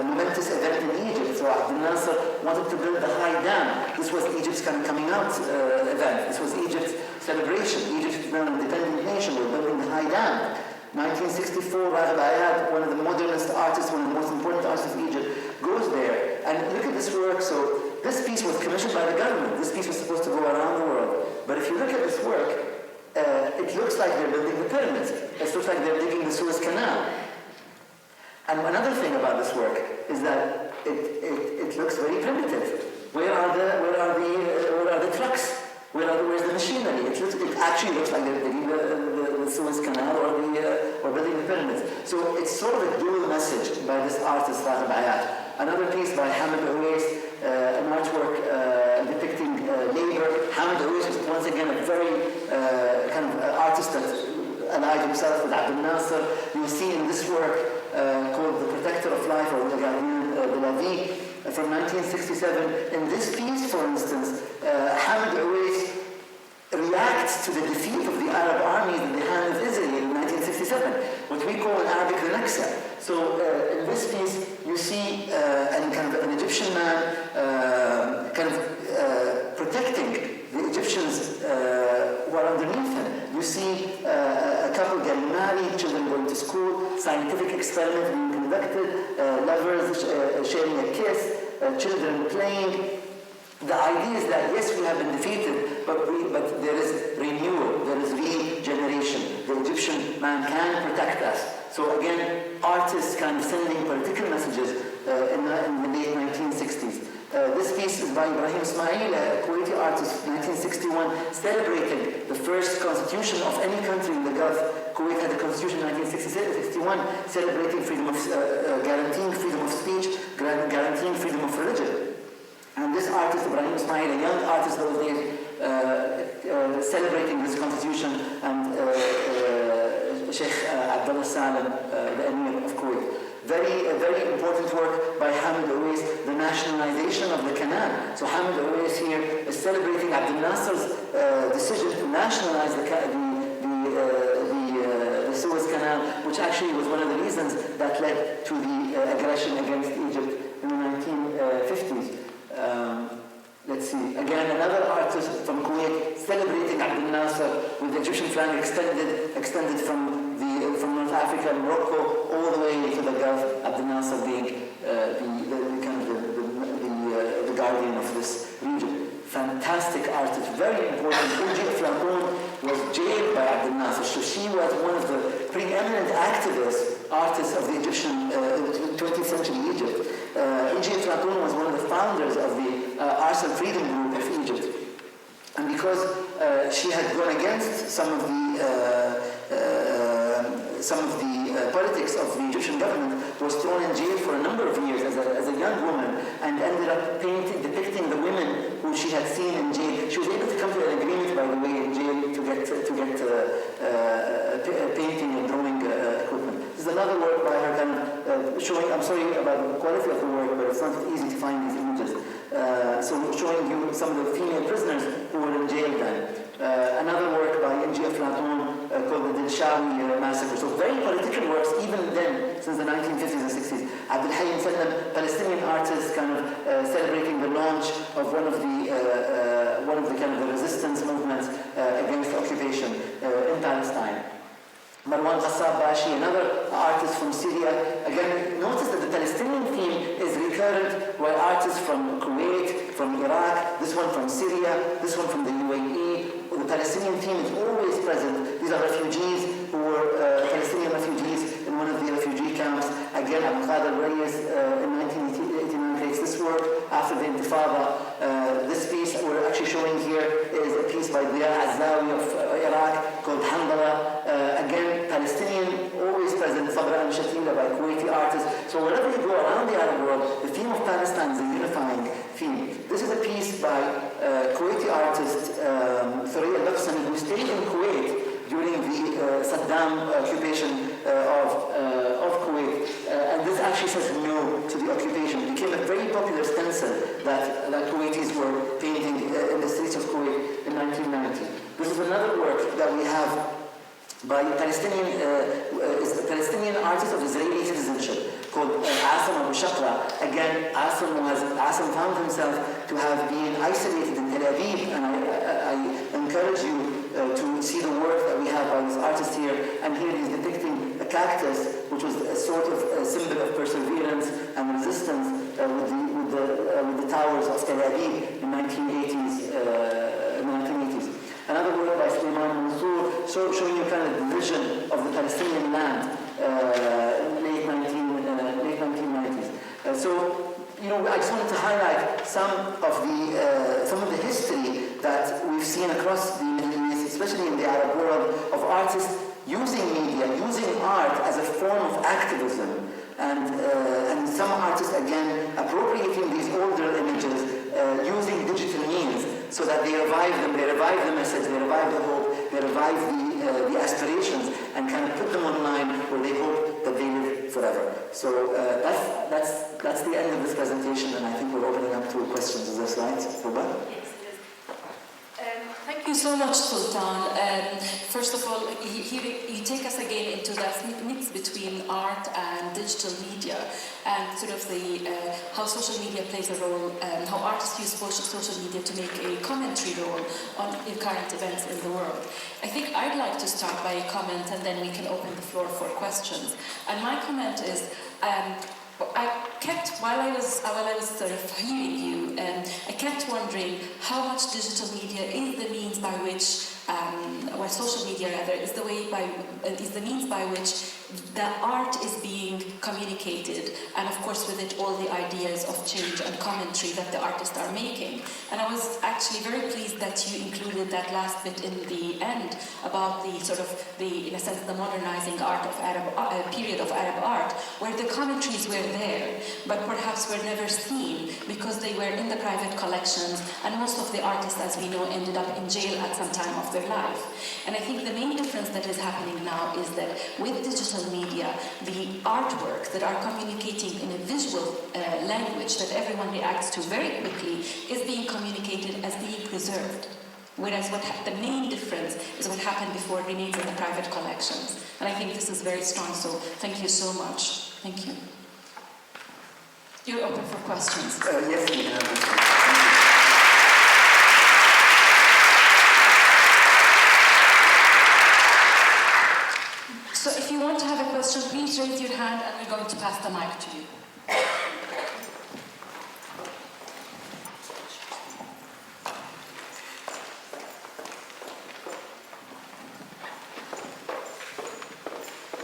momentous event in Egypt. So Abdel Nasser wanted to build the high dam. This was Egypt's kind of coming out event. This was Egypt's celebration. Egypt is now an independent nation. We're building the high dam. 1964, Raghib Ayad, one of the modernist artists, one of the most important artists of Egypt, goes there. And look at this work. So this piece was commissioned by the government. This piece was supposed to go around the world. But if you look at this work, it looks like they're building the pyramids. It looks like they're digging the Suez Canal. And another thing about this work is that it looks very primitive. Where are the trucks? Where's the machinery? It actually looks like they're digging the Suez Canal or building the pyramids. So it's sort of a dual message by this artist Raghib Ayad. Another piece by Hamid Owais, an artwork depicting labor. Hamid Owais was once again a very kind of artist that allied himself with Abdel Nasser. You'll see in this work called The Protector of Life, or Le Gardien de la Vie, from 1967. In this piece, for instance, Hamid Owais reacts to the defeat of the Arab armies in the hand of Israel in 1967, what we call an Arabic Renexa. So in this piece, you see an Egyptian man protecting the Egyptians who are underneath him. You see a couple getting married, children going to school, scientific experiment being conducted, lovers sharing a kiss, children playing. The idea is that yes, we have been defeated, but there is renewal, there is regeneration. The Egyptian man can protect us. So again, artists kind of sending political messages in the late 1960s. This piece is by Ibrahim Ismail, a Kuwaiti artist, 1961, celebrating the first constitution of any country in the Gulf. Kuwait had a constitution in 1961, celebrating freedom of, guaranteeing freedom of speech, guaranteeing freedom of religion. And this artist, Ibrahim Ismail, a young artist those days, celebrating this constitution, and Sheikh Abdullah Salam, the Emir of Kuwait. Very important work by Hamid Owais, the nationalization of the canal. So Hamid Owais here is celebrating Abdel Nasser's decision to nationalize the Suez Canal, which actually was one of the reasons that led to the aggression against Egypt in the 1950s. Let's see, again, another artist from Kuwait celebrating Abdel Nasser with the Egyptian flag extended from North Africa, Morocco, all the way to the Gulf, Abdel Nasser being the guardian of this region. Fantastic artist, very important. Inji Aflatun was jailed by Abdel Nasser, so she was one of the preeminent activists, artists of the Egyptian 20th century Egypt. Inji Aflatun was one of the founders of the Arts and Freedom Group of Egypt. And because she had gone against some of the politics of the Egyptian government, was thrown in jail for a number of years as a young woman, and ended up depicting the women who she had seen in jail. She was able to come to an agreement, by the way, in jail to get painting and drawing equipment. This is another work by her, kind of showing. I'm sorry about the quality of the work, but it's not easy to find these images. So showing you some of the female prisoners who were in jail then. Another work by Inji Aflatun called the Dinshawi massacre. So very political works even then, since the 1950s and 60s. Abdel Hayy Sallam, Palestinian artist, kind of celebrating the launch of one of the kind of the resistance movements against occupation in Palestine. Marwan Ghassab Bashi, another artist from Syria. Again, notice that the Palestinian theme is recurrent, while artists from Kuwait, from Iraq, this one from Syria, this one from the UAE. The Palestinian theme is always present. These are refugees who were Palestinian refugees in one of the refugee camps. Again, Abu Qadir Reyes in 1989 creates this work after the Intifada. This piece we're actually showing here is a piece by Diya Azzawi of Iraq called Handala. Again, Palestinian, always present, Sabra al-Shatila by Kuwaiti artists. So wherever you go around the Arab world, the theme of Palestine is a unifying theme. This is a piece by Kuwaiti artist Thuraya al-Qassemi, who stayed in Kuwait during the Saddam occupation of Kuwait. And this actually says no to the occupation. It became a very popular stencil that Kuwaitis were painting in the streets of Kuwait in 1990. This is another work that we have by a Palestinian artist of Israeli citizenship called Asim Abu Shaqra. Again, Asim found himself to have been isolated in Tel Aviv, and I encourage you to see the work that we have by this artist here. And here he's depicting a cactus, which was a sort of a symbol of perseverance and resistance with the towers of Tel Aviv in 1980s. Another work by Sultan Mansour, showing you kind of the vision of the Palestinian land in late 1990s. I just wanted to highlight some of the history that we've seen across the Middle East, especially in the Arab world, of artists using media, using art as a form of activism, and some artists again appropriating these older images using digital means so that they revive the message, they revive the hope, they revive the aspirations, and kind of put them online where they hope that they live forever. So that's the end of this presentation, and I think we're opening up to questions. Is that right, Ruba? Yes, it is. Thank you so much, Sultan. First of all, you take us again into that mix between art and digital media, and sort of how social media plays a role, how artists use social media to make a commentary role on current events in the world. I think I'd like to start by a comment, and then we can open the floor for questions. And my comment is, while I was sort of hearing you, I kept wondering how much digital media is the means by which, or social media rather, is the means by which the art is being communicated, and of course with it all the ideas of change and commentary that the artists are making. And I was actually very pleased that you included that last bit in the end about in a sense, the modernizing art of period of Arab art, where the commentaries were there, but perhaps were never seen because they were in the private collections, and most of the artists, as we know, ended up in jail at some time of their life. And I think the main difference that is happening now is that with digital media, the artworks that are communicating in a visual language that everyone reacts to very quickly is being communicated as being preserved. Whereas the main difference is what happened before it remains in the private collections. And I think this is very strong, so thank you so much. Thank you. You're open for questions. Yes, we have. So if you want to have a question, please raise your hand and we're going to pass the mic to you.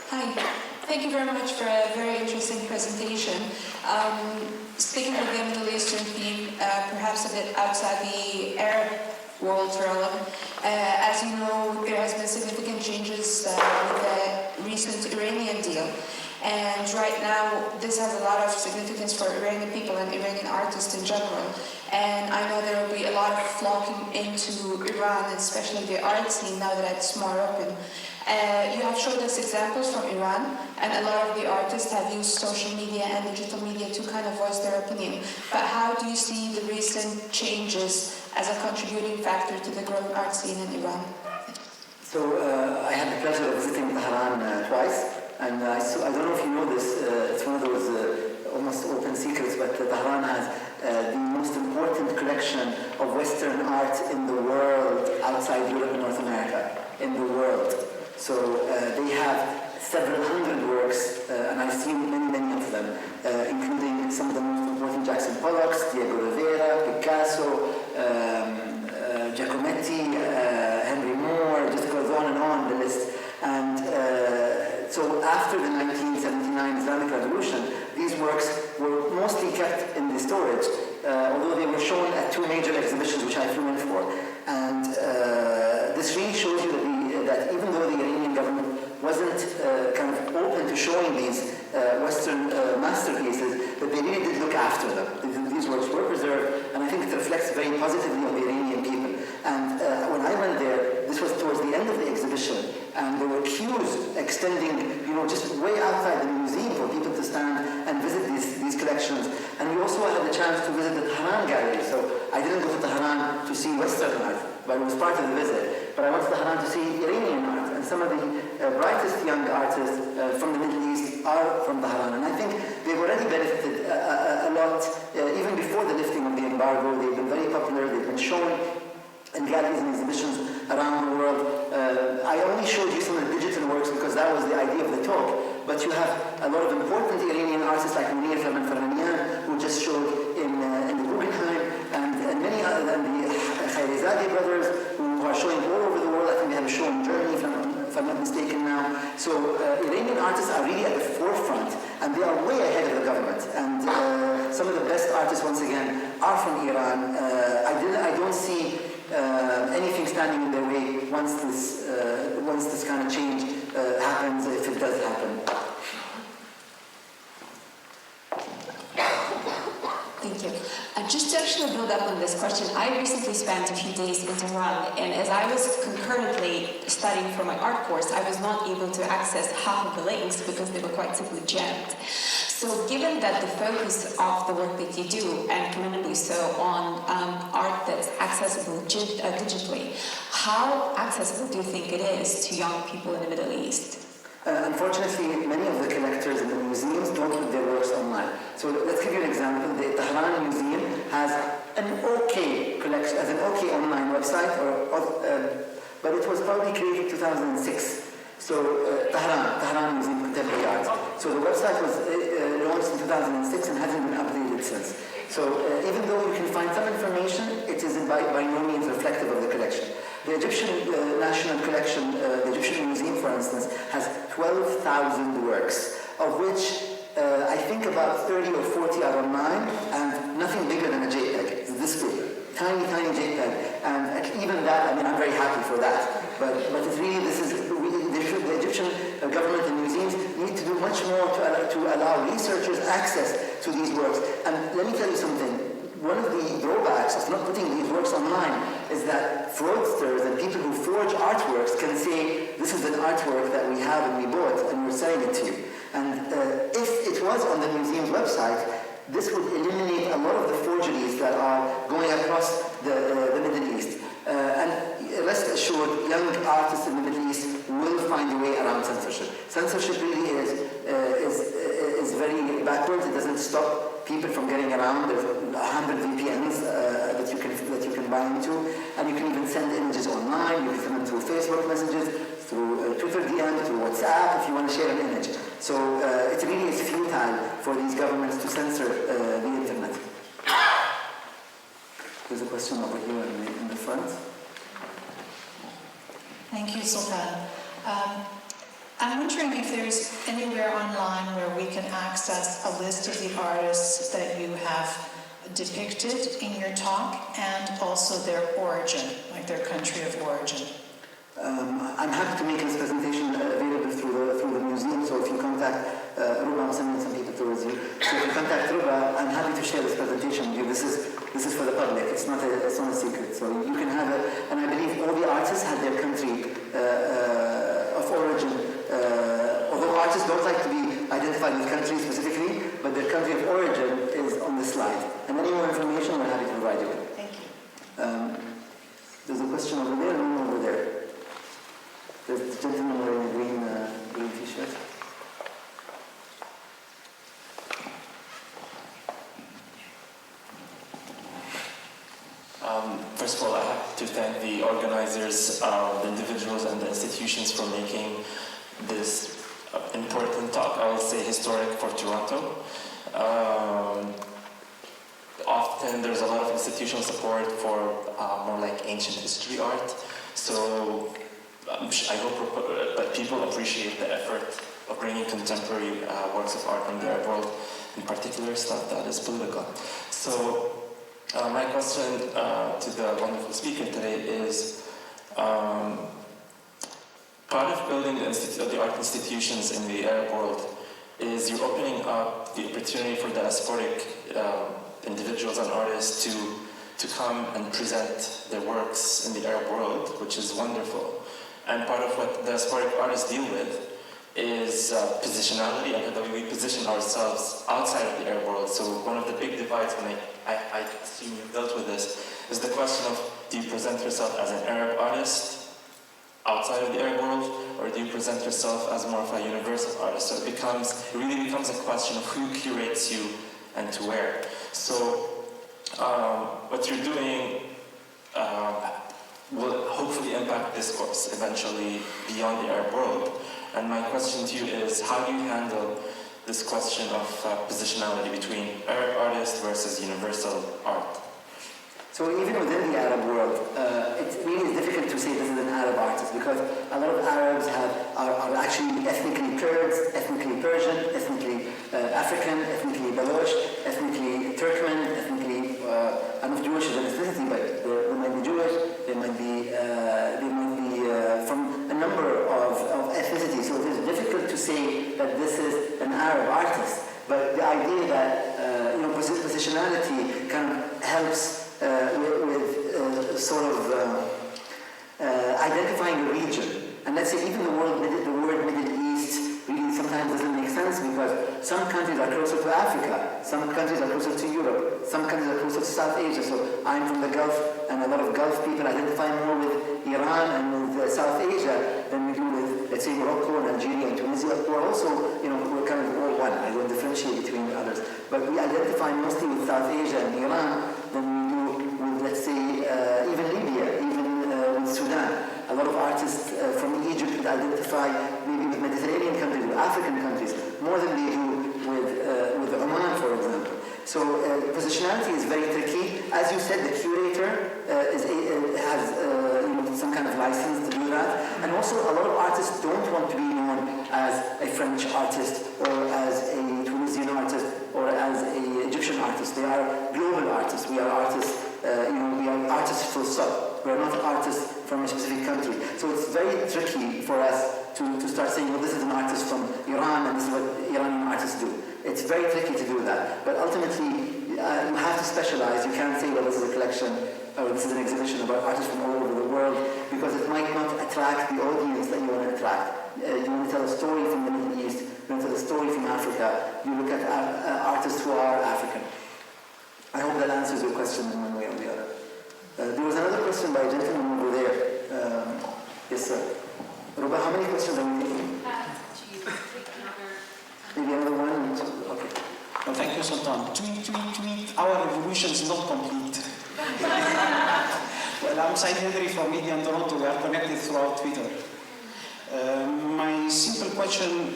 Hi, thank you very much for a very interesting presentation. Speaking of the Middle Eastern theme, perhaps a bit outside the Arab world realm, as you know, there has been significant changes with the recent Iranian deal. And right now, this has a lot of significance for Iranian people and Iranian artists in general. And I know there will be a lot of flocking into Iran, especially the art scene, now that it's more open. You have showed us examples from Iran, and a lot of the artists have used social media and digital media to kind of voice their opinion. But how do you see the recent changes as a contributing factor to the growing art scene in Iran? So I had the pleasure of visiting Tehran twice, and I don't know if you know this, it's one of those almost open secrets, but Tehran has the most important collection of Western art in the world outside Europe and North America, in the world. So they have several hundred works, and I've seen many of them, including some of the most important Jackson Pollocks, Diego Rivera, Picasso, Giacometti, Henry Moore, just goes on the list. And so after the 1979 Islamic Revolution, these works were mostly kept in the storage, although they were shown at two major exhibitions which I flew in for. And this really shows you that even though the Iranian government wasn't kind of open to showing these Western masterpieces, but they really did look after them. These works were preserved, and I think it reflects very positively on the Iranian people. And when I went there, this was towards the end of the exhibition, and there were queues extending, just way outside the museum for people to stand and visit these collections. And we also had the chance to visit the Tehran gallery. So I didn't go to Tehran to see Western art, but it was part of the visit. But I went to Tehran to see Iranian art, and some of the brightest young artists from the Middle East are from Tehran. And I think they've already benefited a lot, even before the lifting of the embargo. They've been very popular, they've been shown in galleries and exhibitions around the world. I only showed you some of the digital works because that was the idea of the talk, but you have a lot of important Iranian artists like Munir Farmanyan, who just showed in the Guggenheim, and many other than the Khairizadeh brothers, who are showing all over the world. I think they have a show in Germany, if I'm not mistaken now. So Iranian artists are really at the forefront, and they are way ahead of the government. And some of the best artists, once again, are from Iran. I don't see anything standing in their way once this kind of change happens, if it does happen. Thank you. Just to actually build up on this question, I recently spent a few days in Tehran, and as I was concurrently studying for my art course, I was not able to access half of the links because they were quite simply jammed. So given that the focus of the work that you do, and commendably so, on art that's accessible digitally, how accessible do you think it is to young people in the Middle East? Unfortunately, many of the collectors in the museums don't put their works online. So let's give you an example. The Tehran Museum has an okay collection, has an okay online website, but it was probably created in 2006. So Tehran Museum of Contemporary Art. So the website was launched in 2006 and hasn't been updated since. So even though you can find some information, it is by no means reflective of the collection. The Egyptian National Collection, the Egyptian Museum, for instance, has 12,000 works, of which I think about 30 or 40 are online, and nothing bigger than a JPEG. It's this big, tiny, tiny JPEG. And even that, I mean, I'm very happy for that. But it's really, the Egyptian government and museums need to do much more to allow researchers access to these works. And let me tell you something. One of the drawbacks of not putting these works online is that fraudsters and people who forge artworks can say, this is an artwork that we have and we bought and we're selling it to you. And if it was on the museum's website, this would eliminate a lot of the forgeries that are going across the Middle East. And rest assured, young artists in the Middle East will find a way around censorship. Censorship really is very backwards. It doesn't stop people from getting around. There's 100 VPNs that you can buy into, and you can even send images online. You can send them through Facebook messages, through Twitter DM, through WhatsApp if you want to share an image. So it really is futile for these governments to censor the internet. There's a question over here in the front. Thank you, Sultan. I'm wondering if there's anywhere online where we can access a list of the artists that you have depicted in your talk and also their origin, like their country of origin. I'm happy to make this presentation available through the museum, so if you contact Ruba, I'm sending some people towards you. So if you contact Ruba, I'm happy to share this presentation with you. This is for the public, it's not a secret. So you can have it, and I believe all the artists had their country of origin, although artists don't like to be identified with country specifically, but their country of origin is on the slide. And any more information, we're happy to provide you with. Thank you. There's a question over there and one over there. There's a gentleman wearing a green t-shirt. First of all, I have to thank the organizers, the individuals and the institutions for making this important talk, I will say historic for Toronto. Often there's a lot of institutional support for more like ancient history art. So I hope that people appreciate the effort of bringing contemporary works of art from the Arab world, in particular stuff that is political. So my question to the wonderful speaker today is, part of building the art institutions in the Arab world is you're opening up the opportunity for diasporic individuals and artists to come and present their works in the Arab world, which is wonderful. And part of what diasporic artists deal with is positionality and the way we position ourselves outside of the Arab world. So one of the big divides, when I assume you've dealt with this, is the question of, do you present yourself as an Arab artist outside of the Arab world, or do you present yourself as more of a universal artist? So it really becomes a question of who curates you and to where. So what you're doing will hopefully impact discourse eventually beyond the Arab world. And my question to you is, how do you handle this question of positionality between Arab artists versus universal art? So even within the Arab world, it really is difficult to say this is an Arab artist, because a lot of Arabs are actually ethnically Kurds, ethnically Persian, ethnically African, ethnically Baloch, ethnically Turkmen, ethnically, I don't know if Jewish is an ethnicity, but they might be Jewish, they might be from a number of ethnicities. So it is difficult to say that this is an Arab artist. But the idea that positionality kind of helps with sort of identifying a region. And let's say even the word Middle East really sometimes doesn't make sense, because some countries are closer to Africa, some countries are closer to Europe, some countries are closer to South Asia. So I'm from the Gulf, and a lot of Gulf people identify more with Iran and with South Asia than we do with, let's say, Morocco and Algeria and Tunisia. We're also, we're kind of all one. I don't differentiate between the others. But we identify mostly with South Asia and Iran than we do with, let's say, even Libya, even with Sudan. A lot of artists from Egypt identify maybe with Mediterranean countries, with African countries, more than they do with Oman, for example. So positionality is very tricky. As you said, the curator has some kind of license to do that. And also, a lot of artists don't want to be known as a French artist, or as a Tunisian artist, or as an Egyptian artist. They are global artists. We are artists. We are artists full stop. We are not artists from a specific country. So it's very tricky for us to start saying, well, this is an artist from Iran, and this is what Iranian artists do. It's very tricky to do that. But ultimately, you have to specialize. You can't say, well, this is a collection, or this is an exhibition about artists from all over the world, because it might not attract the audience that you want to attract. You want to tell a story from the Middle East, you want to tell a story from Africa, you look at artists who are African. I hope that answers your question in one way or the other. There was another question by a gentleman over there. Yes, sir. Ruba, how many questions are we taking? Maybe another one? Okay. Well, thank you, Sultan. Tweet. Our revolution is not complete. Well, I'm Said Henry from Media in Toronto. We are connected throughout Twitter. My simple question,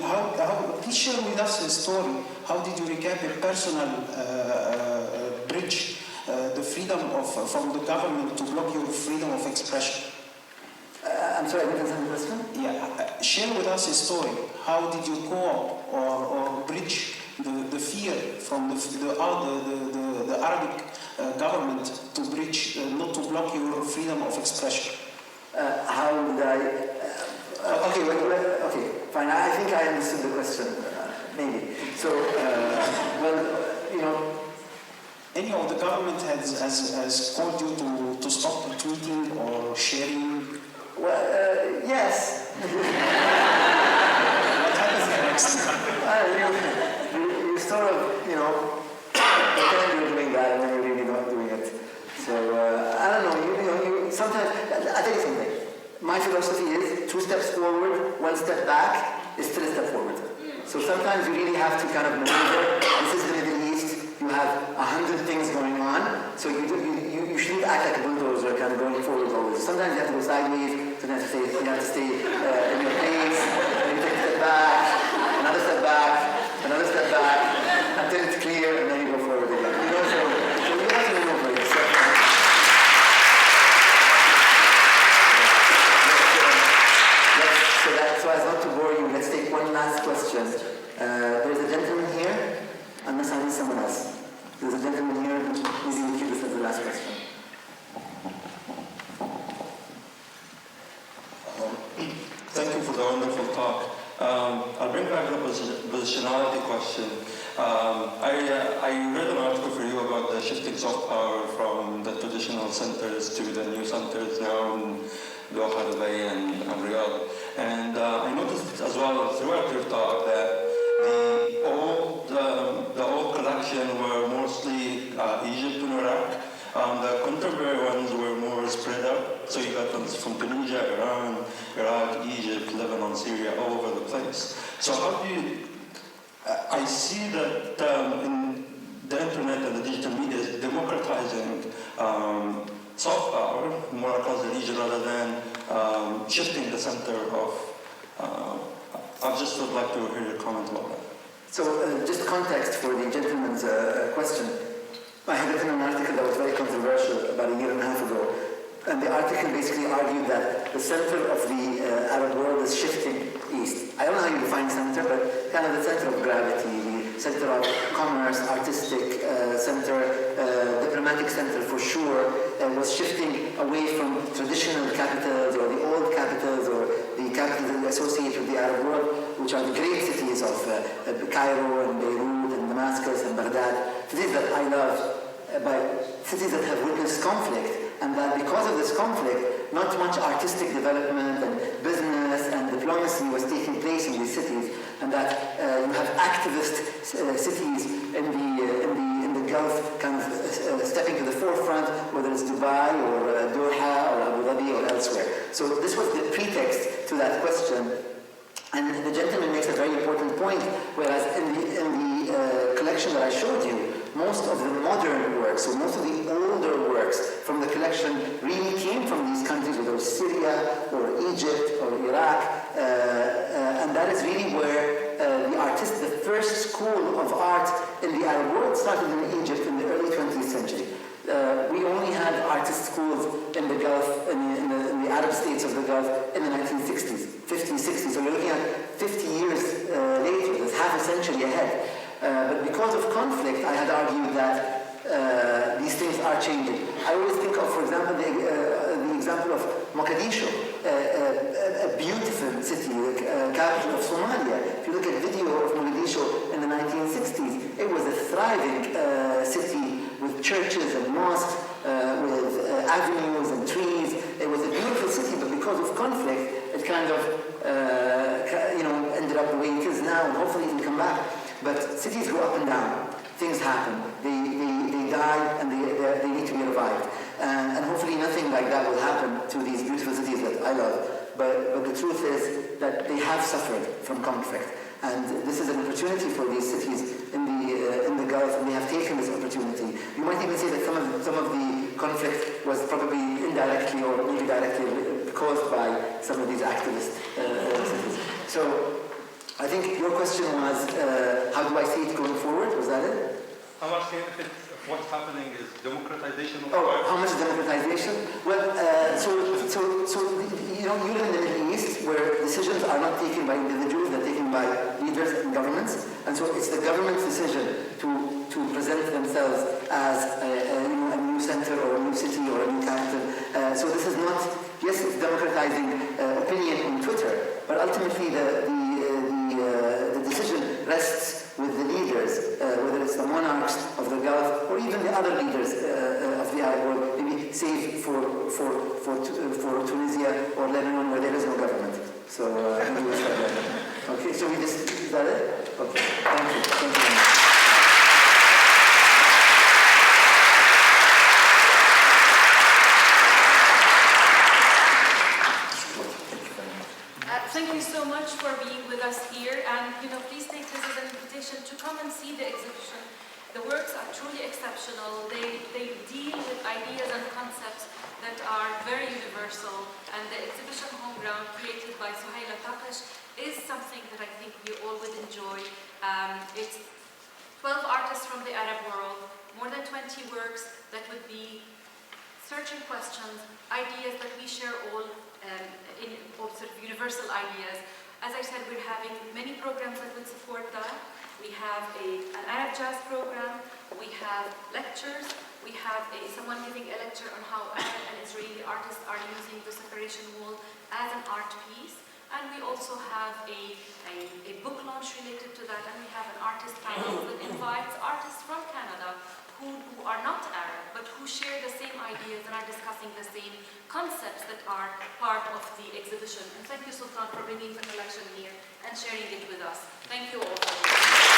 please share with us a story. How did you recap a personal bridge the freedom from the government to block your freedom of expression? I'm sorry, I didn't understand the question. Yeah, share with us a story. How did you cope or bridge the fear from the Arabic government to bridge, not to block your freedom of expression? How did I... okay, fine. I think I understood the question, maybe. So, Anyhow, the government has called you to stop tweeting or sharing. Well, yes. What happens next? You sort of, pretend you're doing that and then you're really not doing it. So, I don't know, sometimes, I'll tell you something. My philosophy is 2 steps forward, 1 step back is still a step forward. So sometimes you really have to kind of maneuver. This is the Middle East. You have 100 things going on, so you shouldn't act like a bulldozer, kind of going forward always. Sometimes you have to go sideways, sometimes you have to stay in your place, and you take a step back, another step back, until it's clear, and then you go forward again. So you have to maneuver yourself. So as not to bore you, let's take one last question. There's a gentleman here, unless I miss someone else. There's a gentleman here, maybe we'll keep this as the last question. Thank you for the wonderful talk. I'll bring back the positionality question. I read an article for you about the shifting soft power from the traditional centers to the new centers now in Doha, Dubai, and Riyadh. And I noticed as well throughout your talk that the old collection were mostly Egypt and Iraq, The contemporary ones were more spread out. So you got ones from Tunisia, Iran, Iraq, Egypt, Lebanon, Syria, all over the place. So how do you... I see that in the internet and the digital media is democratizing soft power more across the region rather than shifting the center of... I just would like to hear your comment about that. So just context for the gentleman's question. I had written an article that was very controversial about a year and a half ago. And the article basically argued that the center of the Arab world is shifting east. I don't know how you define center, but kind of the center of gravity, the center of commerce, artistic center, diplomatic center for sure, was shifting away from traditional capitals or the old capitals or the capitals associated with the Arab world, which are the great cities of Cairo and Beirut and Damascus and Baghdad, cities that I love, but cities that have witnessed conflict. And that because of this conflict, not much artistic development and business and diplomacy was taking place in these cities, and that you have activist cities in the Gulf kind of stepping to the forefront, whether it's Dubai or Doha or Abu Dhabi or elsewhere. So this was the pretext to that question. And the gentleman makes a very important point, whereas in the collection that I showed you, most of the modern works, so most of the older works from the collection really came from these countries, whether it was Syria or Egypt or Iraq, and that is really where the first school of art in the Arab world started in Egypt in the early 20th century. We only had artist schools in the Gulf, in the Arab states of the Gulf in the 1960s, 50s, 60s. So we're looking at 50 years later, that's half a century ahead. But because of conflict, I had argued that these things are changing. I always think of, for example, the example of Mogadishu, a beautiful city, capital of Somalia. If you look at video of Mogadishu in the 1960s, it was a thriving city with churches and mosques, with avenues and trees. It was a beautiful city, but because of conflict, it kind of ended up the way it is now, and hopefully it will come back. But cities go up and down. Things happen. They die and they need to be revived. And hopefully nothing like that will happen to these beautiful cities that I love. But the truth is that they have suffered from conflict. And this is an opportunity for these cities in the Gulf, and they have taken this opportunity. You might even say that some of the conflict was probably indirectly or maybe directly caused by some of these activist cities. So I think your question was, how do I see it going forward? Was that it? I'm asking if what's happening is democratization of how much democratization? Well, you live in the Middle East where decisions are not taken by individuals, they're taken by leaders and governments. And so it's the government's decision to present themselves as a new center or a new city or a new capital. So this is not, yes, it's democratizing opinion on Twitter, but ultimately the decision rests with the leaders, whether it's the monarchs of the Gulf or even the other leaders of the Arab world, maybe save for Tunisia or Lebanon where there is no government. So, okay, so is that it? Okay, thank you. Thank you very much. Thank you so much for being with us here, and please take this as an invitation to come and see the exhibition. The works are truly exceptional. They deal with ideas and concepts that are very universal, and the exhibition Home Ground, created by Sultan Sooud Al Qassemi, is something that I think we all would enjoy. It's 12 artists from the Arab world, more than 20 works that would be searching questions, ideas that we share all, in sort of universal ideas. As I said, we're having many programs that would support that. We have an Arab jazz program, we have lectures, we have someone giving a lecture on how Arab and Israeli artists are using the separation wall as an art piece. And we also have a book launch related to that, and we have an artist panel that invites artists from Canada who are not Arab, but who share the same ideas and are discussing the same concepts that are part of the exhibition. And thank you, Sultan, for bringing the collection here and sharing it with us. Thank you all.